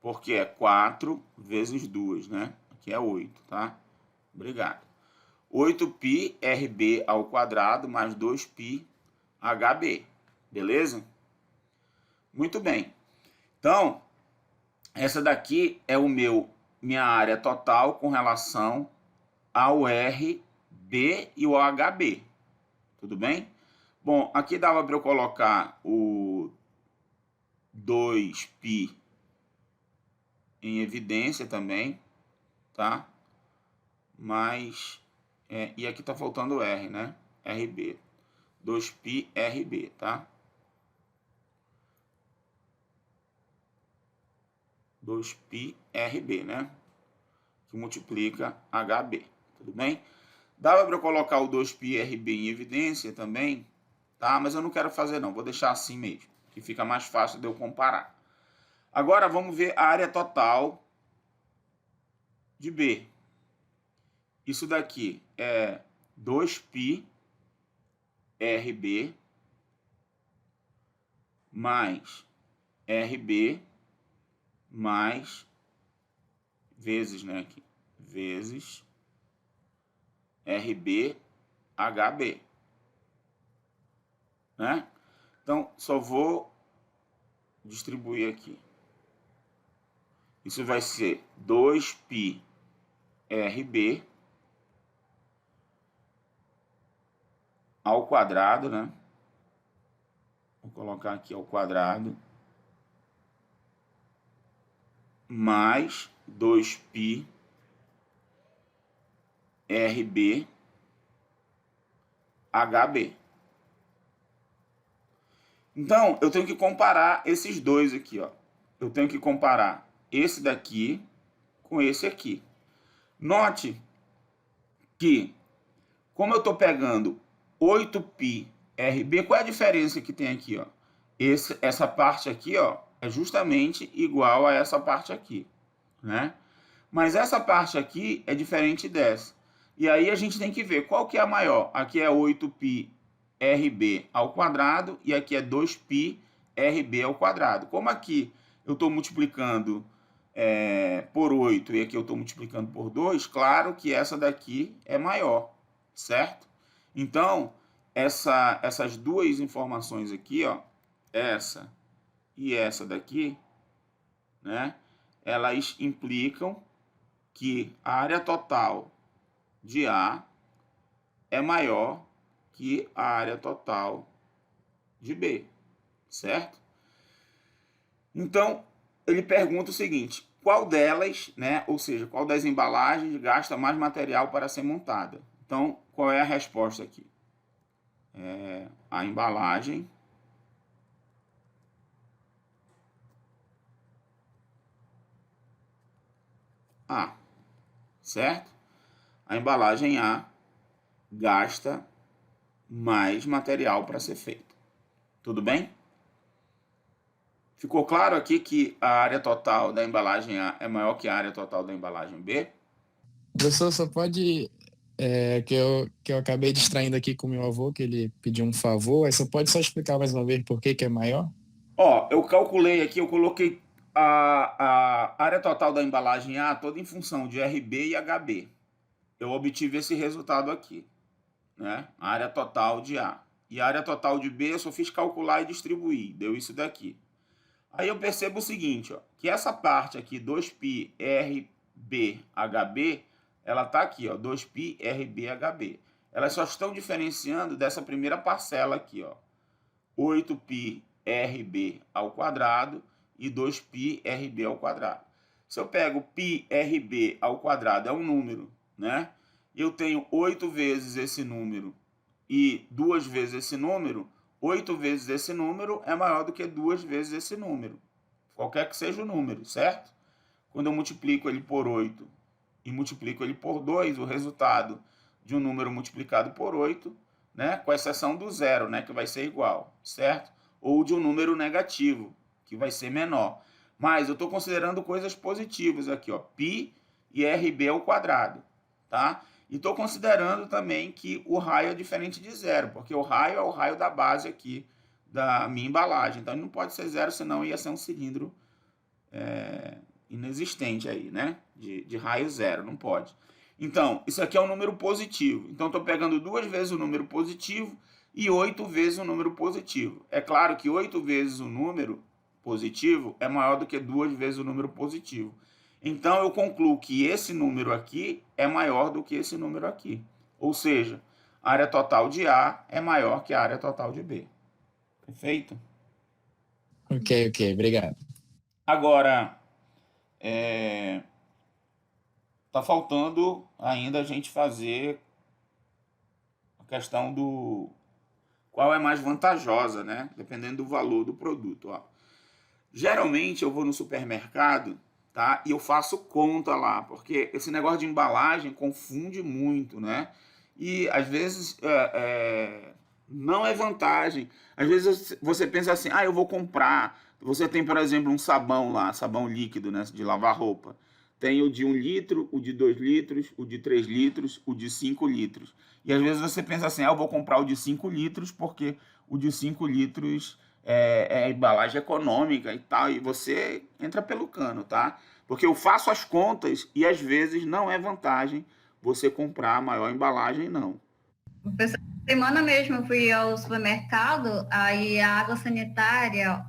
Porque é 4 vezes 2, né? Aqui é 8, tá? Obrigado. 8π RB ao quadrado mais 2π HB. Beleza? Muito bem. Então, essa daqui é minha área total com relação ao RB e o HB. Tudo bem? Bom, aqui dava para eu colocar o 2π em evidência também, tá? Mas, e aqui tá faltando o R, né? RB. 2π RB, tá? 2π RB, né? Que multiplica HB, tudo bem? Dava para eu colocar o 2π RB em evidência também, tá? Mas eu não quero fazer não, vou deixar assim mesmo, que fica mais fácil de eu comparar. Agora vamos ver a área total de B. Isso daqui é 2π RB mais RB mais vezes, né, aqui, vezes RB HB, né? Então, só vou distribuir aqui. Isso vai ser 2π RB ao quadrado, né? Vou colocar aqui ao quadrado, mais 2π RB HB. Então, eu tenho que comparar esses dois aqui, ó. Eu tenho que comparar esse daqui com esse aqui. Note que, como eu estou pegando 8π RB, qual é a diferença que tem aqui, ó? Essa parte aqui, ó, é justamente igual a essa parte aqui, né? Mas essa parte aqui é diferente dessa. E aí a gente tem que ver qual que é a maior. Aqui é 8π RB ao quadrado e aqui é 2π RB ao quadrado. Como aqui eu estou multiplicando por 8 e aqui eu estou multiplicando por 2, claro que essa daqui é maior, certo? Então, essas duas informações aqui, ó, essa e essa daqui, né, elas implicam que a área total de A é maior que a área total de B, certo? Então, ele pergunta o seguinte: qual delas, né, ou seja, qual das embalagens gasta mais material para ser montada? Então, qual é a resposta aqui? A embalagem A, certo? A embalagem A gasta mais material para ser feito. Tudo bem? Ficou claro aqui que a área total da embalagem A é maior que a área total da embalagem B? Professor, só pode. Que eu acabei distraindo aqui com meu avô, que ele pediu um favor. Aí você pode só explicar mais uma vez por que é maior? Ó, eu calculei aqui, eu coloquei a área total da embalagem A toda em função de RB e HB. Eu obtive esse resultado aqui, né? A área total de A. E a área total de B eu só fiz calcular e distribuir, deu isso daqui. Aí eu percebo o seguinte, ó, que essa parte aqui, 2π RB HB, ela está aqui, ó, 2π RB HB. Elas só estão diferenciando dessa primeira parcela aqui, ó, 8π RB ao quadrado e 2π RB ao quadrado. Se eu pego π RB ao quadrado, é um número, né? Eu tenho 8 vezes esse número e 2 vezes esse número. 8 vezes esse número é maior do que 2 vezes esse número. Qualquer que seja o número, certo? Quando eu multiplico ele por 8 e multiplico ele por 2, o resultado de um número multiplicado por 8, né, com exceção do zero, né, que vai ser igual, certo? Ou de um número negativo, que vai ser menor. Mas eu estou considerando coisas positivas aqui, ó, π e RB ao quadrado, tá? E estou considerando também que o raio é diferente de zero, porque o raio é o raio da base aqui da minha embalagem. Então, ele não pode ser zero, senão ia ser um cilindro inexistente aí, né? De raio zero, não pode. Então, isso aqui é um número positivo. Então, estou pegando 2 vezes o número positivo e 8 vezes o número positivo. É claro que 8 vezes o número positivo é maior do que 2 vezes o número positivo. Então, eu concluo que esse número aqui é maior do que esse número aqui. Ou seja, a área total de A é maior que a área total de B. Perfeito? Ok, obrigado. Agora, tá faltando ainda a gente fazer a questão do qual é mais vantajosa, né? Dependendo do valor do produto. Ó. Geralmente, eu vou no supermercado, tá? E eu faço conta lá, porque esse negócio de embalagem confunde muito, né? E às vezes Não é vantagem. Às vezes você pensa assim, eu vou comprar. Você tem, por exemplo, um sabão lá, sabão líquido, né, de lavar roupa. Tem o de 1 litro, o de 2 litros, o de 3 litros, o de 5 litros. E às vezes você pensa assim, eu vou comprar o de 5 litros porque o de 5 litros é embalagem econômica e tal. E você entra pelo cano, tá? Porque eu faço as contas e às vezes não é vantagem você comprar a maior embalagem, não. Semana mesmo eu fui ao supermercado, aí a água sanitária,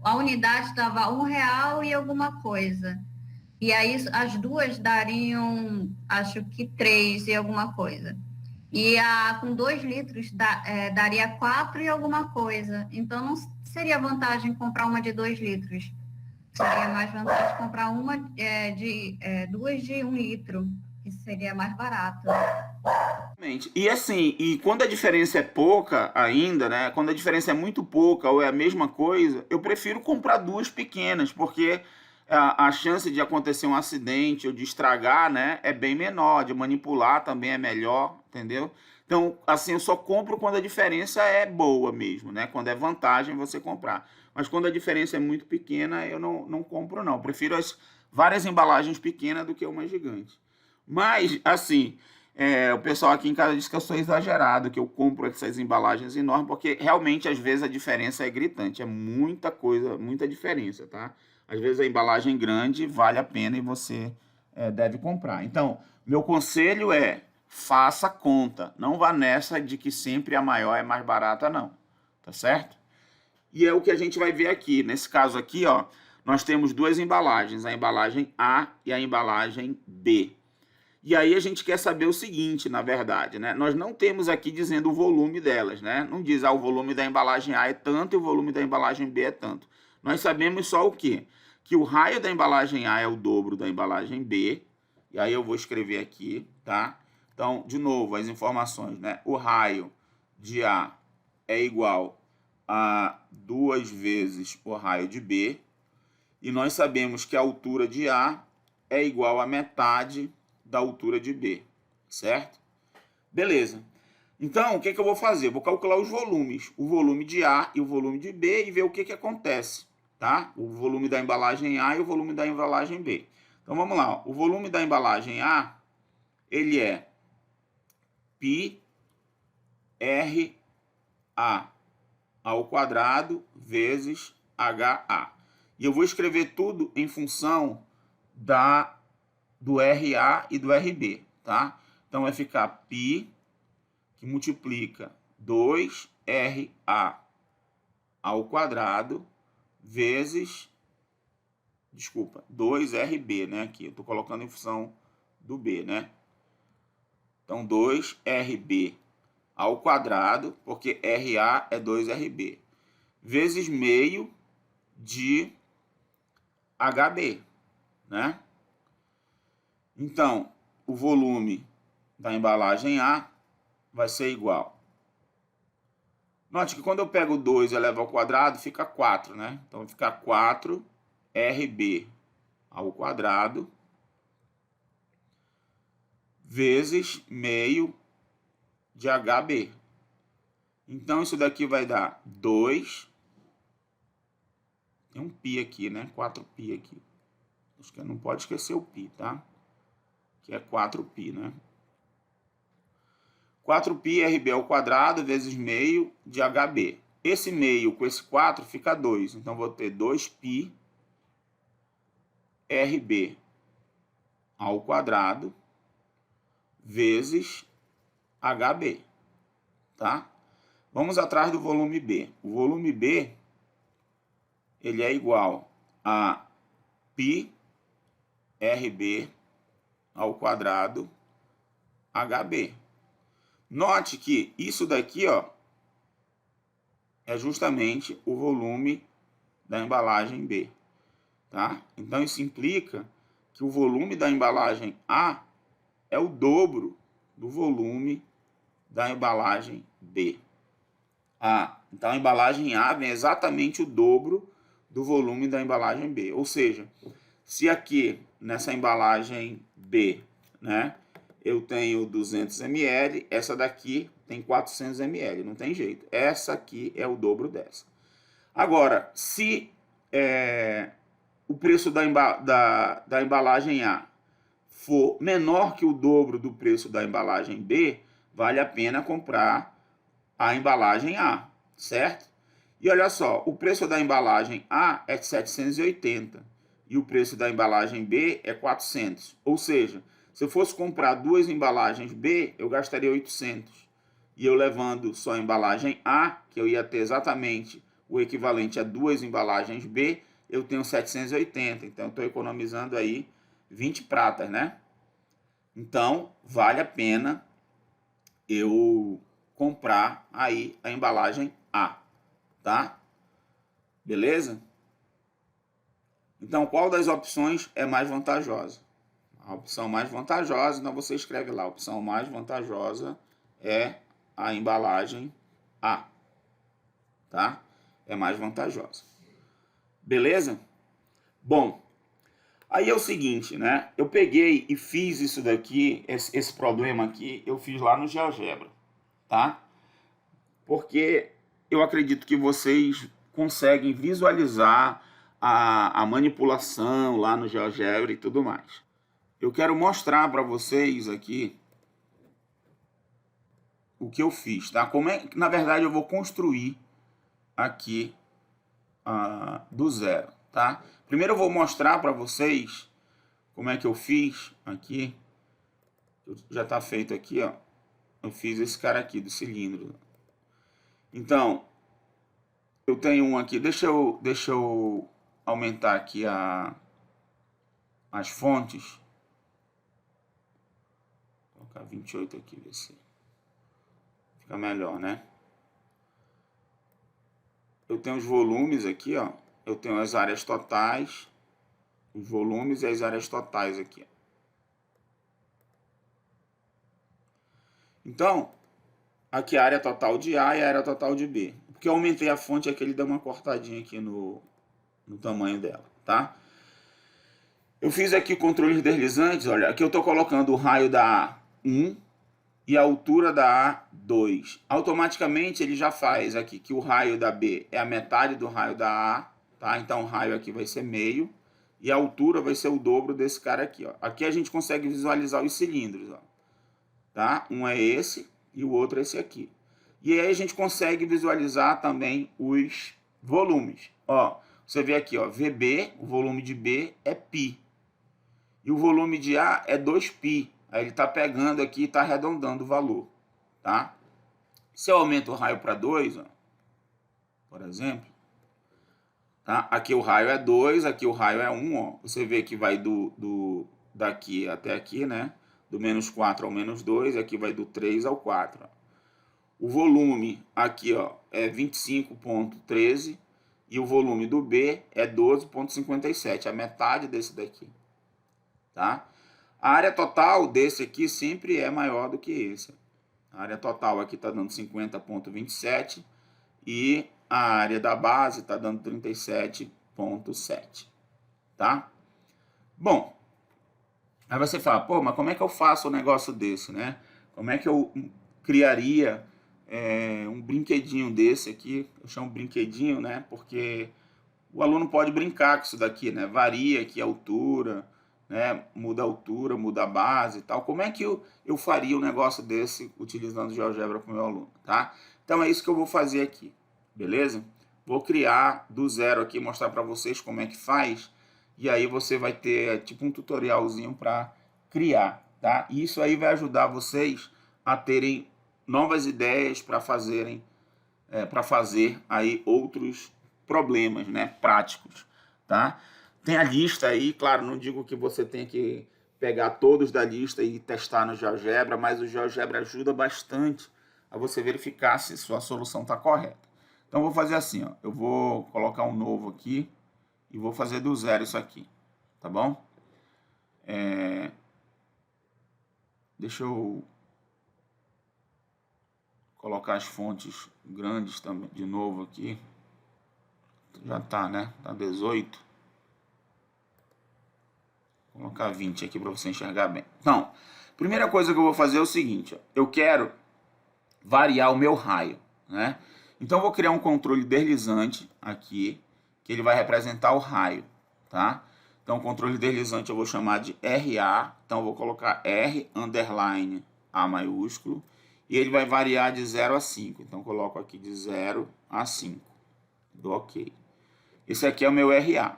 a unidade estava R$ 1 e alguma coisa. E aí as duas dariam, acho que 3 e alguma coisa. E com 2 litros daria 4 e alguma coisa. Então não seria vantagem comprar uma de 2 litros. Seria mais vantagem comprar duas de 1 litro, que seria mais barato. E assim, e quando a diferença é pouca ainda, né? Quando a diferença é muito pouca ou é a mesma coisa, eu prefiro comprar duas pequenas, porque a chance de acontecer um acidente ou de estragar, né, é bem menor, de manipular também é melhor, entendeu? Então, assim, eu só compro quando a diferença é boa mesmo, né? Quando é vantagem você comprar. Mas quando a diferença é muito pequena, eu não compro, não. Eu prefiro as várias embalagens pequenas do que uma gigante. Mas, assim, o pessoal aqui em casa diz que eu sou exagerado, que eu compro essas embalagens enormes, porque realmente, às vezes, a diferença é gritante. É muita coisa, muita diferença, tá? Às vezes, a embalagem grande vale a pena e você deve comprar. Então, meu conselho é, faça conta. Não vá nessa de que sempre a maior é mais barata, não. Tá certo? E é o que a gente vai ver aqui. Nesse caso aqui, ó, nós temos duas embalagens, a embalagem A e a embalagem B. E aí a gente quer saber o seguinte, na verdade, né? Nós não temos aqui dizendo o volume delas, né? Não diz, o volume da embalagem A é tanto e o volume da embalagem B é tanto. Nós sabemos só o quê? Que o raio da embalagem A é o dobro da embalagem B. E aí eu vou escrever aqui, tá? Então, de novo, as informações, né? O raio de A é igual a 2 vezes o raio de B. E nós sabemos que a altura de A é igual a metade da altura de B, certo? Beleza. Então, o que eu vou fazer? Vou calcular os volumes, o volume de A e o volume de B e ver o que acontece, tá? O volume da embalagem A e o volume da embalagem B. Então, vamos lá. O volume da embalagem A, ele é π r A ao quadrado vezes HA. E eu vou escrever tudo em função do RA e do RB, tá? Então vai ficar π, que multiplica 2RA ao quadrado, vezes, 2RB, né? Aqui, eu estou colocando em função do B, né? Então, 2RB ao quadrado, porque RA é 2RB, vezes meio de HB, né? Então, o volume da embalagem A vai ser igual. Note que quando eu pego 2 elevado ao quadrado, fica 4, né? Então, vai ficar 4RB ao quadrado vezes meio de HB. Então, isso daqui vai dar 2. Tem um π aqui, né? 4π aqui. Acho que não pode esquecer o π, tá? Que é 4π, né? 4π RB ao quadrado vezes meio de HB. Esse meio com esse 4 fica 2. Então, vou ter 2π RB ao quadrado vezes HB, tá? Vamos atrás do volume B. O volume B, ele é igual a π RB ao quadrado HB. Note que isso daqui, ó, é justamente o volume da embalagem B, tá? Então, isso implica que o volume da embalagem A é o dobro do volume da embalagem B. Então a embalagem A vem exatamente o dobro do volume da embalagem B. Ou seja, se aqui nessa embalagem B, né, eu tenho 200 ml, essa daqui tem 400 ml, não tem jeito. Essa aqui é o dobro dessa. Agora, se o preço da embalagem A for menor que o dobro do preço da embalagem B, vale a pena comprar a embalagem A, certo? E olha só, o preço da embalagem A é 780 e o preço da embalagem B é 400. Ou seja, se eu fosse comprar duas embalagens B, eu gastaria 800. E eu levando só a embalagem A, que eu ia ter exatamente o equivalente a duas embalagens B, eu tenho 780. Então, eu estou economizando aí 20 pratas, né? Então, vale a pena eu comprar aí a embalagem A, tá? Beleza? Então, qual das opções é mais vantajosa? A opção mais vantajosa, então você escreve lá, a opção mais vantajosa é a embalagem A, tá? É mais vantajosa. Beleza? Bom, aí é o seguinte, né? Eu peguei e fiz isso daqui, esse problema aqui, eu fiz lá no GeoGebra, tá? Porque eu acredito que vocês conseguem visualizar a manipulação lá no GeoGebra e tudo mais. Eu quero mostrar para vocês aqui o que eu fiz, tá? Como é, na verdade, eu vou construir aqui do zero, tá? Primeiro eu vou mostrar para vocês como é que eu fiz aqui. Já está feito aqui, ó. Eu fiz esse cara aqui do cilindro. Então, eu tenho um aqui. Deixa eu aumentar aqui as fontes. Vou colocar 28 aqui, ver se fica melhor, né? Eu tenho os volumes aqui, ó. Eu tenho as áreas totais, os volumes e as áreas totais aqui. Então, aqui a área total de A e a área total de B. Porque eu aumentei a fonte é que ele dá uma cortadinha aqui no tamanho dela, tá? Eu fiz aqui controles deslizantes, olha, aqui eu estou colocando o raio da A1 e a altura da A2. Automaticamente ele já faz aqui que o raio da B é a metade do raio da A, tá? Então o raio aqui vai ser meio e a altura vai ser o dobro desse cara aqui, ó. Aqui a gente consegue visualizar os cilindros, ó. Tá? Um é esse e o outro é esse aqui. E aí a gente consegue visualizar também os volumes. Ó, você vê aqui, ó, VB, o volume de B é π. E o volume de A é 2π. Aí ele está pegando aqui e está arredondando o valor, tá? Se eu aumento o raio para 2, ó, por exemplo, tá? Aqui o raio é 2, aqui o raio é 1, ó. Você vê que vai daqui até aqui, né? Do menos 4 ao menos 2, aqui vai do 3 ao 4. Ó. O volume aqui, ó, é 25,13 e o volume do B é 12,57, a metade desse daqui, tá? A área total desse aqui sempre é maior do que esse. A área total aqui está dando 50,27 e a área da base está dando 37,7, tá? Bom, aí você fala, pô, mas como é que eu faço um negócio desse, né? Como é que eu criaria um brinquedinho desse aqui? Eu chamo brinquedinho, né? Porque o aluno pode brincar com isso daqui, né? Varia aqui a altura, né? Muda a altura, muda a base e tal. Como é que eu faria um negócio desse utilizando o GeoGebra com o meu aluno, tá? Então é isso que eu vou fazer aqui, beleza? Vou criar do zero aqui, mostrar para vocês como é que faz. E aí você vai ter tipo um tutorialzinho para criar, tá? E isso aí vai ajudar vocês a terem novas ideias para fazer aí outros problemas, né, práticos, tá? Tem a lista aí, claro, não digo que você tem que pegar todos da lista e testar no GeoGebra, mas o GeoGebra ajuda bastante a você verificar se sua solução está correta. Então, eu vou fazer assim, ó, eu vou colocar um novo aqui e vou fazer do zero isso aqui, tá bom? Deixa eu colocar as fontes grandes também de novo aqui. Já tá, né? Tá 18. Vou colocar 20 aqui para você enxergar bem. Então, Primeira coisa que eu vou fazer é o seguinte, ó, eu quero variar o meu raio, né? Então eu vou criar um controle deslizante aqui, que ele vai representar o raio, tá? Então o controle deslizante eu vou chamar de RA, então eu vou colocar R underline A maiúsculo, e ele vai variar de 0 a 5, então eu coloco aqui de 0 a 5, do OK. Esse aqui é o meu RA.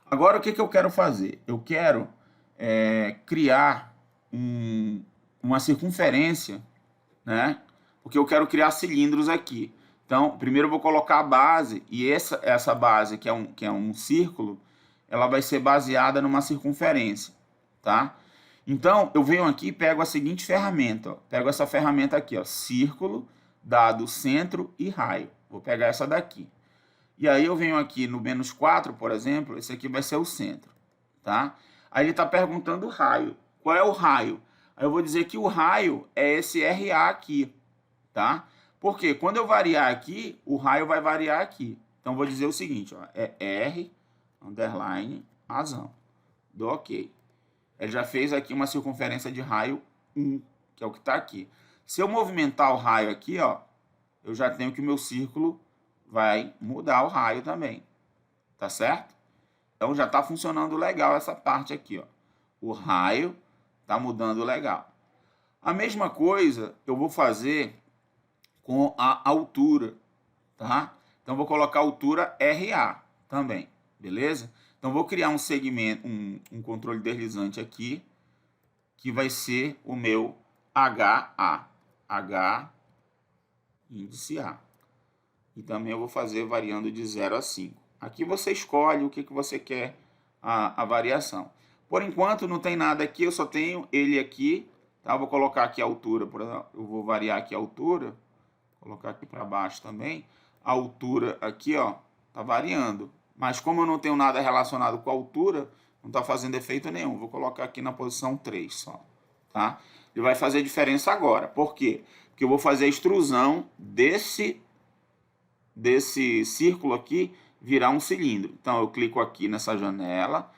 Agora o que eu quero fazer? Eu quero criar uma circunferência, né? Porque eu quero criar cilindros aqui. Então, primeiro eu vou colocar a base, e essa base, que é um círculo, ela vai ser baseada numa circunferência, tá? Então, eu venho aqui e pego a seguinte ferramenta, ó. Pego essa ferramenta aqui, ó, círculo, dado, centro e raio. Vou pegar essa daqui. E aí eu venho aqui no -4, por exemplo, esse aqui vai ser o centro, tá? Aí ele está perguntando o raio. Qual é o raio? Aí eu vou dizer que o raio é esse RA aqui, tá? Porque quando eu variar aqui, o raio vai variar aqui. Então eu vou dizer o seguinte, ó, é R underline Azão, do OK. Ele já fez aqui uma circunferência de raio 1, que é o que está aqui. Se eu movimentar o raio aqui, ó, eu já tenho que o meu círculo vai mudar o raio também, tá certo? Então já está funcionando legal essa parte aqui, ó. O raio está mudando legal. A mesma coisa eu vou fazer com a altura, tá? Então vou colocar a altura RA também, beleza? Então vou criar um segmento, um controle deslizante aqui, que vai ser o meu H índice A. E também eu vou fazer variando de 0 a 5. Aqui você escolhe o que você quer a variação. Por enquanto não tem nada aqui, eu só tenho ele aqui, tá? Eu vou colocar aqui a altura, por exemplo, eu vou variar aqui a altura, colocar aqui para baixo também. A altura aqui, ó, tá variando. Mas como eu não tenho nada relacionado com a altura, não está fazendo efeito nenhum. Vou colocar aqui na posição 3 só, tá? Ele vai fazer diferença agora. Por quê? Porque eu vou fazer a extrusão desse círculo aqui virar um cilindro. Então eu clico aqui nessa janela,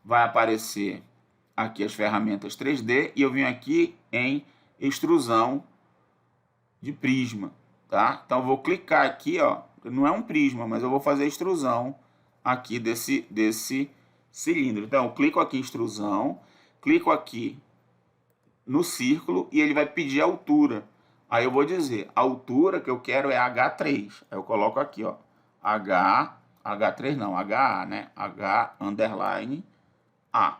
vai aparecer aqui as ferramentas 3D e eu venho aqui em extrusão de prisma, tá? Então eu vou clicar aqui, ó, não é um prisma, mas eu vou fazer a extrusão aqui desse cilindro. Então eu clico aqui em extrusão, clico aqui no círculo e ele vai pedir a altura. Aí eu vou dizer, a altura que eu quero é H3. Aí eu coloco aqui, ó, H3 não, HA, né? H underline A,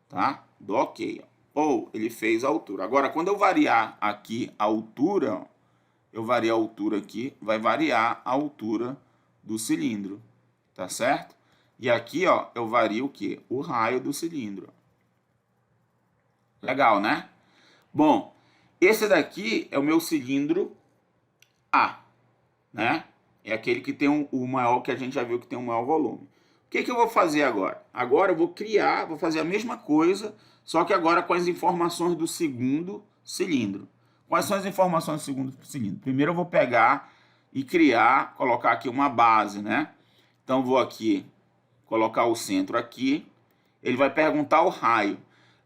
tá? Do OK, ó. Ou ele fez a altura. Agora, quando eu variar aqui a altura, ó, eu vario a altura aqui, vai variar a altura do cilindro, tá certo? E aqui, ó, eu vario o quê? O raio do cilindro. Legal, né? Bom, esse daqui é o meu cilindro A, né? É aquele que tem o maior, que a gente já viu que tem um maior volume. O que eu vou fazer agora? Agora eu vou fazer a mesma coisa, só que agora com as informações do segundo cilindro. Quais são as informações do segundo cilindro? Primeiro eu vou pegar e colocar aqui uma base, né? Então vou aqui colocar o centro aqui, ele vai perguntar o raio.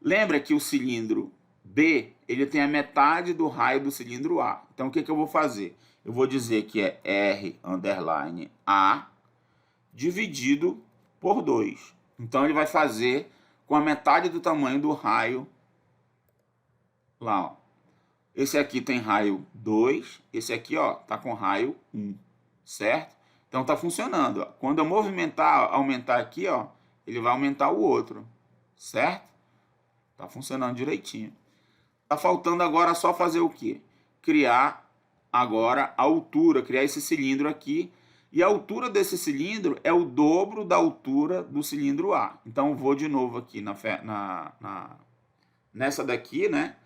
Lembra que o cilindro B, ele tem a metade do raio do cilindro A. Então o que eu vou fazer? Eu vou dizer que é R underline A dividido por 2. Então ele vai fazer com a metade do tamanho do raio lá, ó. Esse aqui tem raio 2, esse aqui, ó, tá com raio 1, certo? Então tá funcionando, ó. Quando eu movimentar, aumentar aqui, ó, ele vai aumentar o outro, certo? Tá funcionando direitinho. Tá faltando agora só fazer o quê? Criar agora a altura, criar esse cilindro aqui. E a altura desse cilindro é o dobro da altura do cilindro A. Então vou de novo aqui nessa daqui, né?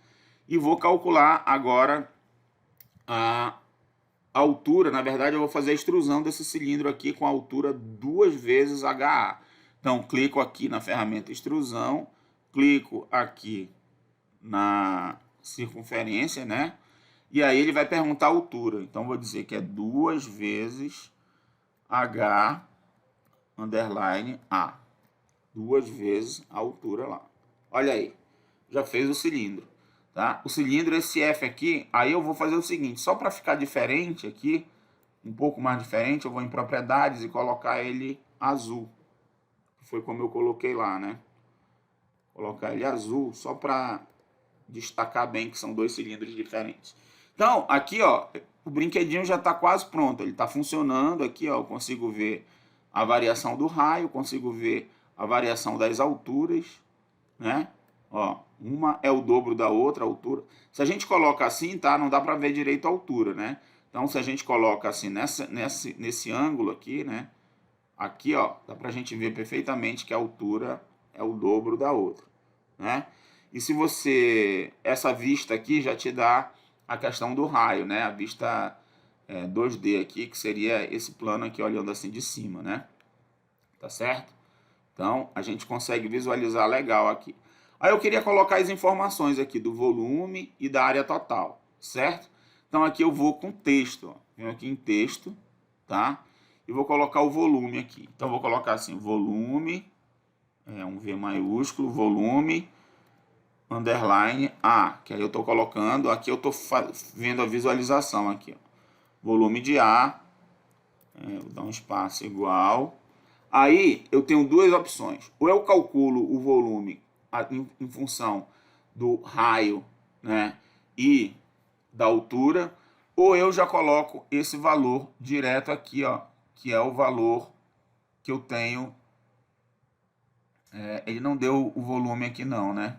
E vou calcular agora a altura. Na verdade eu vou fazer a extrusão desse cilindro aqui com a altura 2 vezes HA. Então clico aqui na ferramenta extrusão, clico aqui na circunferência, né? E aí ele vai perguntar a altura. Então vou dizer que é 2 vezes H underline A. 2 vezes a altura lá. Olha aí, já fez o cilindro. tá? O cilindro, esse F aqui, aí eu vou fazer o seguinte, só para ficar diferente aqui, um pouco mais diferente, eu vou em propriedades e colocar ele azul. Foi como eu coloquei lá, né? Colocar ele azul, só para destacar bem que são dois cilindros diferentes. Então, aqui, ó, o brinquedinho já está quase pronto. Ele está funcionando aqui, ó, eu consigo ver a variação do raio, consigo ver a variação das alturas, né? Ó, uma é o dobro da outra altura. Se a gente coloca assim, tá? Não dá para ver direito a altura, né? Então, se a gente coloca assim nesse ângulo aqui, né? Aqui, ó, dá para a gente ver perfeitamente que a altura é o dobro da outra, né? E se você... Essa vista aqui já te dá a questão do raio, né? A vista 2D aqui, que seria esse plano aqui olhando assim de cima, né? Tá certo? Então, a gente consegue visualizar legal aqui. Aí eu queria colocar as informações aqui do volume e da área total, certo? Então, aqui eu vou com texto, ó. Venho aqui em texto, tá? E vou colocar o volume aqui. Então, eu vou colocar assim, volume, um V maiúsculo, volume, underline A, que aí eu estou colocando, aqui eu estou vendo a visualização aqui, ó. Volume de A, vou dar um espaço igual. Aí eu tenho duas opções, ou eu calculo o volume em função do raio, né, e da altura, ou eu já coloco esse valor direto aqui, ó, que é o valor que eu tenho. Ele não deu o volume aqui não, né?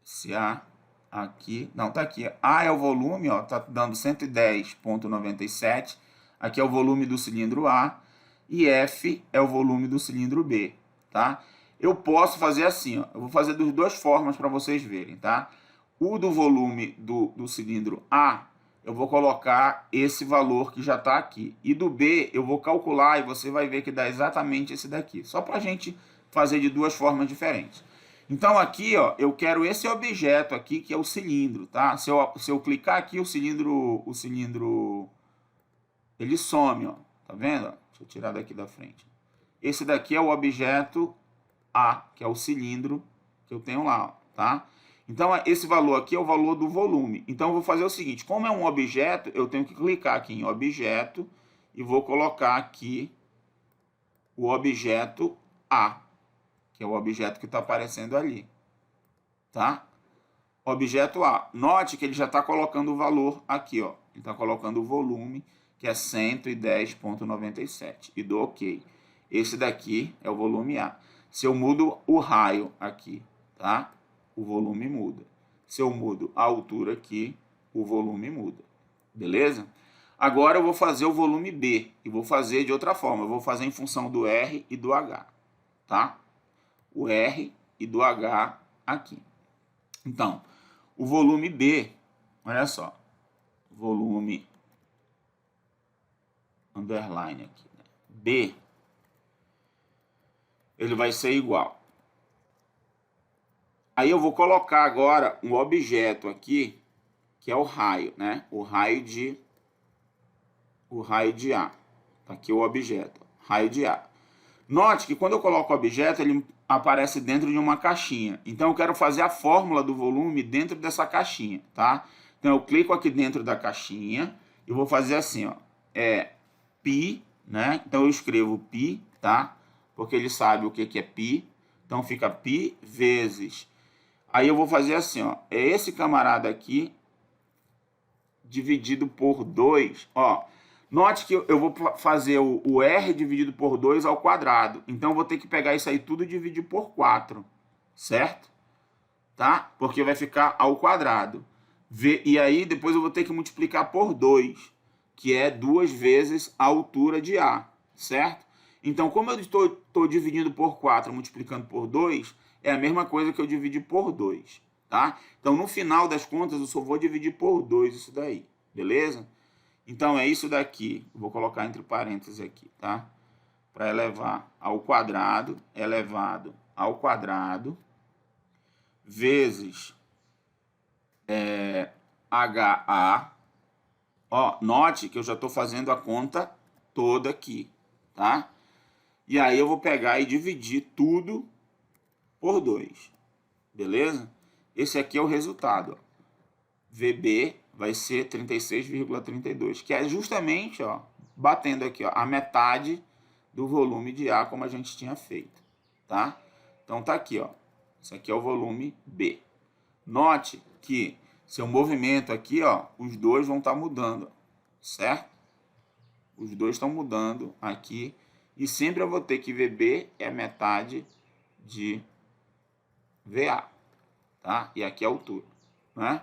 Se A aqui, não, tá aqui. A é o volume, ó, tá dando 110,97. Aqui é o volume do cilindro A e F é o volume do cilindro B, tá? Eu posso fazer assim, ó, eu vou fazer de duas formas para vocês verem, tá? O do volume do cilindro A, eu vou colocar esse valor que já está aqui. E do B, eu vou calcular e você vai ver que dá exatamente esse daqui. Só para a gente fazer de duas formas diferentes. Então, aqui, ó, eu quero esse objeto aqui, que é o cilindro, tá? Se eu clicar aqui, o cilindro, ele some, ó. Tá vendo? Deixa eu tirar daqui da frente. Esse daqui é o objeto A, que é o cilindro que eu tenho lá, ó, tá? Então, esse valor aqui é o valor do volume. Então, eu vou fazer o seguinte, como é um objeto, eu tenho que clicar aqui em objeto e vou colocar aqui o objeto A, que é o objeto que está aparecendo ali, tá? Objeto A. Note que ele já está colocando o valor aqui, ó. Ele está colocando o volume, que é 110,97. E dou OK. Esse daqui é o volume A. Se eu mudo o raio aqui, tá? O volume muda. Se eu mudo a altura aqui, o volume muda. Beleza? Agora eu vou fazer o volume B. E vou fazer de outra forma. Eu vou fazer em função do R e do H. Tá? O R e do H aqui. Então, o volume B, olha só. Volume underline aqui, né? B, ele vai ser igual. Aí eu vou colocar agora um objeto aqui, que é o raio, né? O raio de A. Tá aqui o objeto, raio de A. Note que quando eu coloco o objeto, ele aparece dentro de uma caixinha. Então eu quero fazer a fórmula do volume dentro dessa caixinha, tá? Então eu clico aqui dentro da caixinha e vou fazer assim, ó. Π, né? Então eu escrevo π, tá? Porque ele sabe o que é π. Então fica π vezes... Aí eu vou fazer assim, ó, é esse camarada aqui dividido por 2, ó. Note que eu vou fazer o R dividido por 2 ao quadrado. Então eu vou ter que pegar isso aí tudo e dividir por 4, certo? Tá? Porque vai ficar ao quadrado. E aí depois eu vou ter que multiplicar por 2, que é 2 vezes a altura de A, certo? Então como eu estou dividindo por 4, multiplicando por 2... é a mesma coisa que eu dividir por 2, tá? Então, no final das contas, eu só vou dividir por 2 isso daí, beleza? Então, é isso daqui. Vou colocar entre parênteses aqui, tá? Para elevar ao quadrado, elevado ao quadrado, vezes HA. Ó, note que eu já estou fazendo a conta toda aqui, tá? E aí eu vou pegar e dividir tudo por 2. beleza? Esse aqui é o resultado, ó. VB vai ser 36,32, que é justamente, ó, batendo aqui, ó, a metade do volume de A, como a gente tinha feito, tá? Então tá aqui, ó. Esse aqui é o volume B. Note que seu movimento aqui, ó, os dois vão estar mudando, certo? Os dois estão mudando aqui e sempre eu vou ter que VB é metade de VA, tá? E aqui é a altura, né?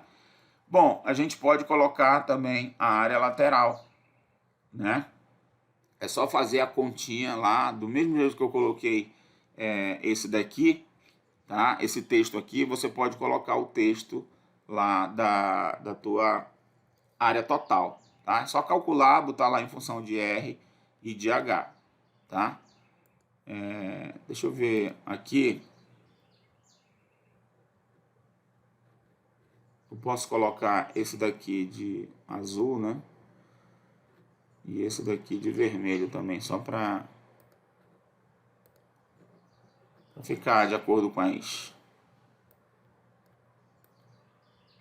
Bom, a gente pode colocar também a área lateral, né? É só fazer a continha lá, do mesmo jeito que eu coloquei esse daqui, tá? Esse texto aqui, você pode colocar o texto lá da tua área total, tá? É só calcular, botar lá em função de R e de H, tá? Deixa eu ver aqui. Eu posso colocar esse daqui de azul, né? E esse daqui de vermelho também, só para ficar de acordo com as...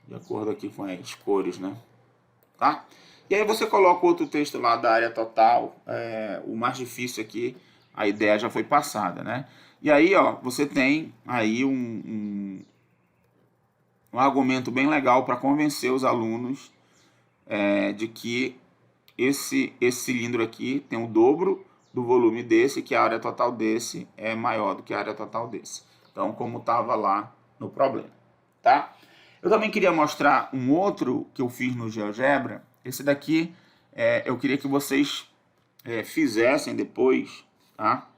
De acordo aqui com as cores, né? Tá? E aí você coloca outro texto lá da área total. O mais difícil aqui, a ideia já foi passada, né? E aí, ó, você tem aí um argumento bem legal para convencer os alunos de que esse cilindro aqui tem o dobro do volume desse, que a área total desse é maior do que a área total desse. Então, como estava lá no problema, tá? Eu também queria mostrar um outro que eu fiz no GeoGebra. Esse daqui, eu queria que vocês fizessem depois, tá?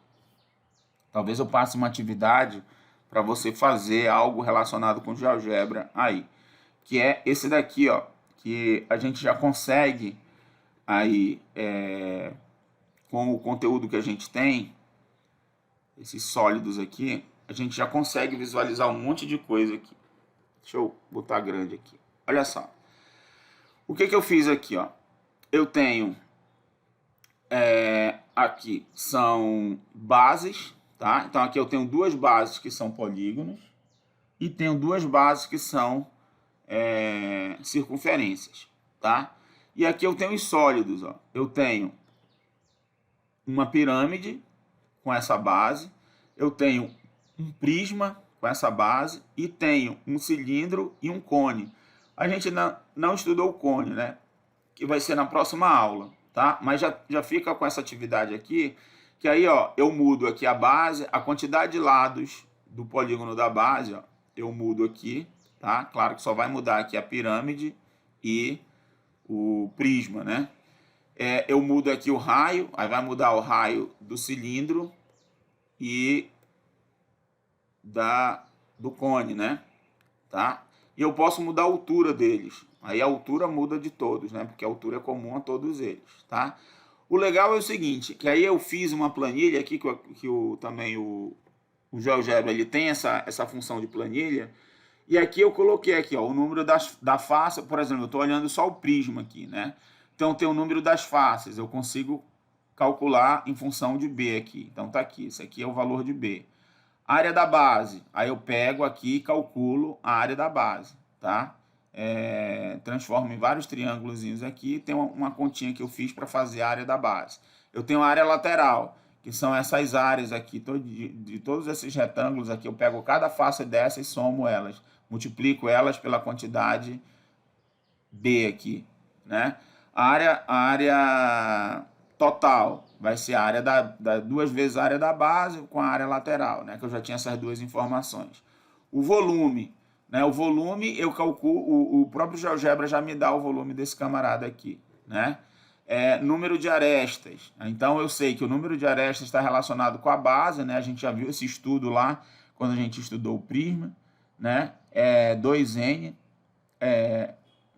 Talvez eu passe uma atividade para você fazer algo relacionado com GeoGebra aí, que é esse daqui, ó, que a gente já consegue aí, com o conteúdo que a gente tem, esses sólidos aqui, a gente já consegue visualizar um monte de coisa aqui. Deixa eu botar grande aqui. Olha só. O que eu fiz aqui, ó? Eu tenho aqui são bases, tá? Então aqui eu tenho duas bases que são polígonos e tenho duas bases que são circunferências, tá? E aqui eu tenho os sólidos, ó. Eu tenho uma pirâmide com essa base, eu tenho um prisma com essa base e tenho um cilindro e um cone. A gente não estudou o cone, né? Que vai ser na próxima aula, tá? Mas já fica com essa atividade aqui, que aí, ó, eu mudo aqui a base, a quantidade de lados do polígono da base, ó, eu mudo aqui, tá? Claro que só vai mudar aqui a pirâmide e o prisma, né? Eu mudo aqui o raio, aí vai mudar o raio do cilindro e do cone, né? Tá? E eu posso mudar a altura deles. Aí a altura muda de todos, né? Porque a altura é comum a todos eles, tá? O legal é o seguinte, que aí eu fiz uma planilha aqui, também o GeoGebra, ele tem essa função de planilha, e aqui eu coloquei aqui, ó, o número da face, por exemplo, eu estou olhando só o prisma aqui, né? Então tem o número das faces, eu consigo calcular em função de B aqui. Então tá aqui, esse aqui é o valor de B. Área da base, aí eu pego aqui e calculo a área da base, tá? Transformo em vários triângulozinhos aqui, tem uma continha que eu fiz para fazer a área da base. Eu tenho a área lateral, que são essas áreas aqui, de todos esses retângulos aqui, eu pego cada face dessa e somo elas, multiplico elas pela quantidade B aqui, né? A área total vai ser a área duas vezes a área da base com a área lateral, né? Que eu já tinha essas duas informações. O volume, né? O volume eu calculo, o próprio GeoGebra já me dá o volume desse camarada aqui, né? Número de arestas. Então eu sei que o número de arestas está relacionado com a base, né? A gente já viu esse estudo lá quando a gente estudou o prisma, né? 2N,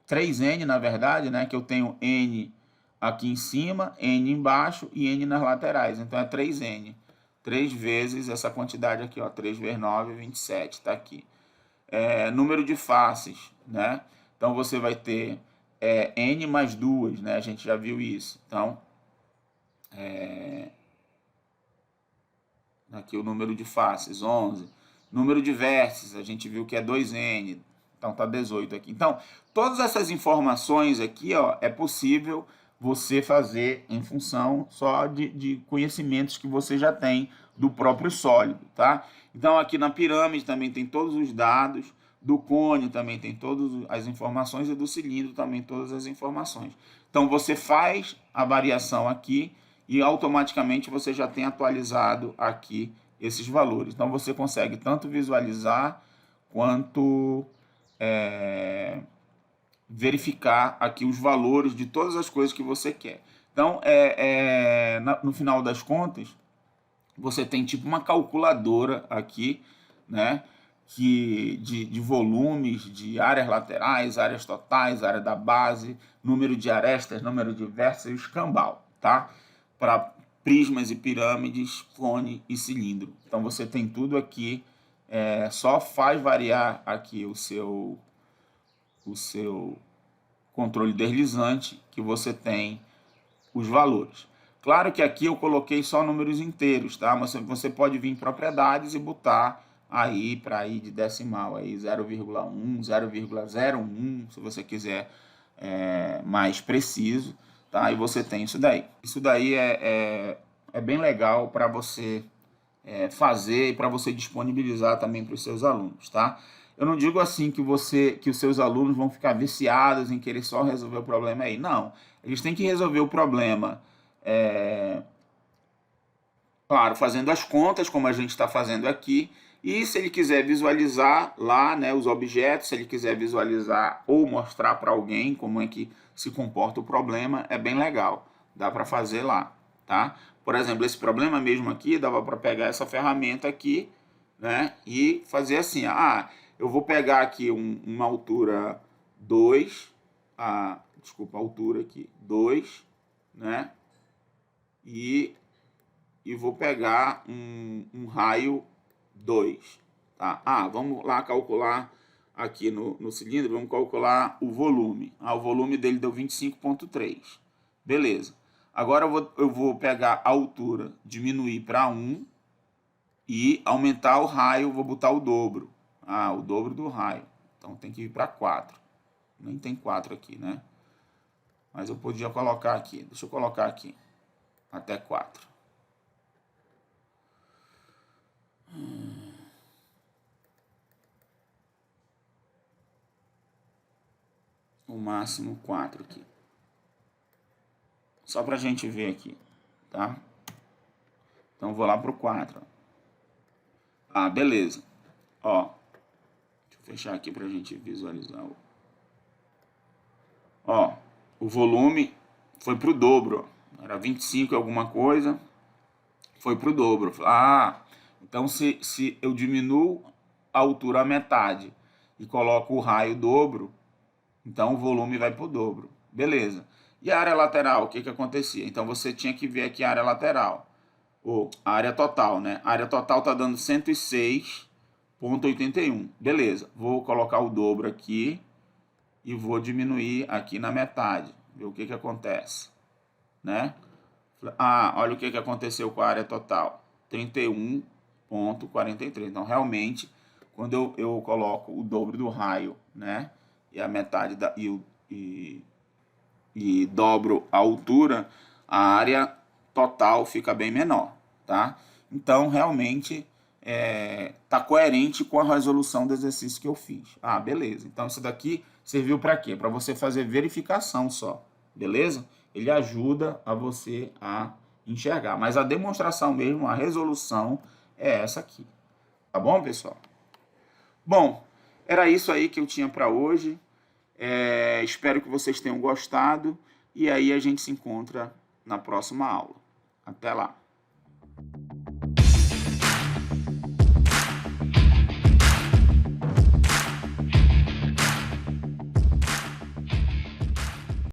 3N na verdade, né? Que eu tenho N aqui em cima, N embaixo e N nas laterais. Então é 3N. 3 vezes essa quantidade aqui, ó. 3 vezes 9, 27, tá aqui. Número de faces, né? Então você vai ter N mais 2, né? A gente já viu isso. Então, aqui o número de faces, 11. Número de vértices, a gente viu que é 2n, então tá 18 aqui. Então, todas essas informações aqui, ó, é possível você fazer em função só de conhecimentos que você já tem do próprio sólido, tá? Então, aqui na pirâmide também tem todos os dados, do cone também tem todas as informações e do cilindro também todas as informações. Então, você faz a variação aqui e automaticamente você já tem atualizado aqui esses valores. Então, você consegue tanto visualizar quanto verificar aqui os valores de todas as coisas que você quer. Então, no final das contas, você tem tipo uma calculadora aqui, né, de volumes, de áreas laterais, áreas totais, área da base, número de arestas, número de vértices e o escambau, tá? Para prismas e pirâmides, cone e cilindro. Então, você tem tudo aqui, só faz variar aqui o seu controle deslizante, que você tem os valores. Claro que aqui eu coloquei só números inteiros, tá? Mas você pode vir em propriedades e botar aí para ir de decimal, aí 0,1, 0,01, se você quiser mais preciso, tá? E você tem isso daí. Isso daí é bem legal para você fazer e para você disponibilizar também para os seus alunos, tá? Eu não digo assim que os seus alunos vão ficar viciados em querer só resolver o problema aí. Não, eles têm que resolver o problema, claro, fazendo as contas, como a gente está fazendo aqui, e se ele quiser visualizar lá, né, os objetos, se ele quiser visualizar ou mostrar para alguém como é que se comporta o problema, é bem legal, dá para fazer lá, tá? Por exemplo, esse problema mesmo aqui, dava para pegar essa ferramenta aqui, né, e fazer assim, eu vou pegar aqui uma altura 2, altura aqui 2, né? E vou pegar um raio 2, tá? Vamos lá calcular aqui no cilindro, vamos calcular o volume. O volume dele deu 25,3. Beleza. Agora eu vou pegar a altura, diminuir para 1 e aumentar o raio, vou botar o dobro. O dobro do raio. Então tem que ir para 4. Nem tem 4 aqui, né? Mas eu podia colocar aqui. Deixa eu colocar aqui. Até 4. O máximo 4 aqui. Só pra gente ver aqui, tá? Então vou lá pro 4. Beleza. Ó. Fechar aqui para a gente visualizar. O volume foi para o dobro. Era 25 alguma coisa. Foi para o dobro. Então se eu diminuo a altura à metade e coloco o raio dobro, então o volume vai para o dobro. Beleza. E a área lateral, o que acontecia? Então você tinha que ver aqui a área lateral. Ou a área total, né? A área total está dando 106,81. Beleza, vou colocar o dobro aqui e vou diminuir aqui na metade. Ver o que acontece, né? Olha o que aconteceu com a área total. 31,43. Então, realmente, quando eu coloco o dobro do raio, né? E a metade e dobro a altura, a área total fica bem menor, tá? Então, realmente tá coerente com a resolução do exercício que eu fiz. Beleza. Então, isso daqui serviu para quê? Para você fazer verificação só, beleza? Ele ajuda a você a enxergar. Mas a demonstração mesmo, a resolução é essa aqui. Tá bom, pessoal? Bom, era isso aí que eu tinha para hoje. Espero que vocês tenham gostado. E aí a gente se encontra na próxima aula. Até lá.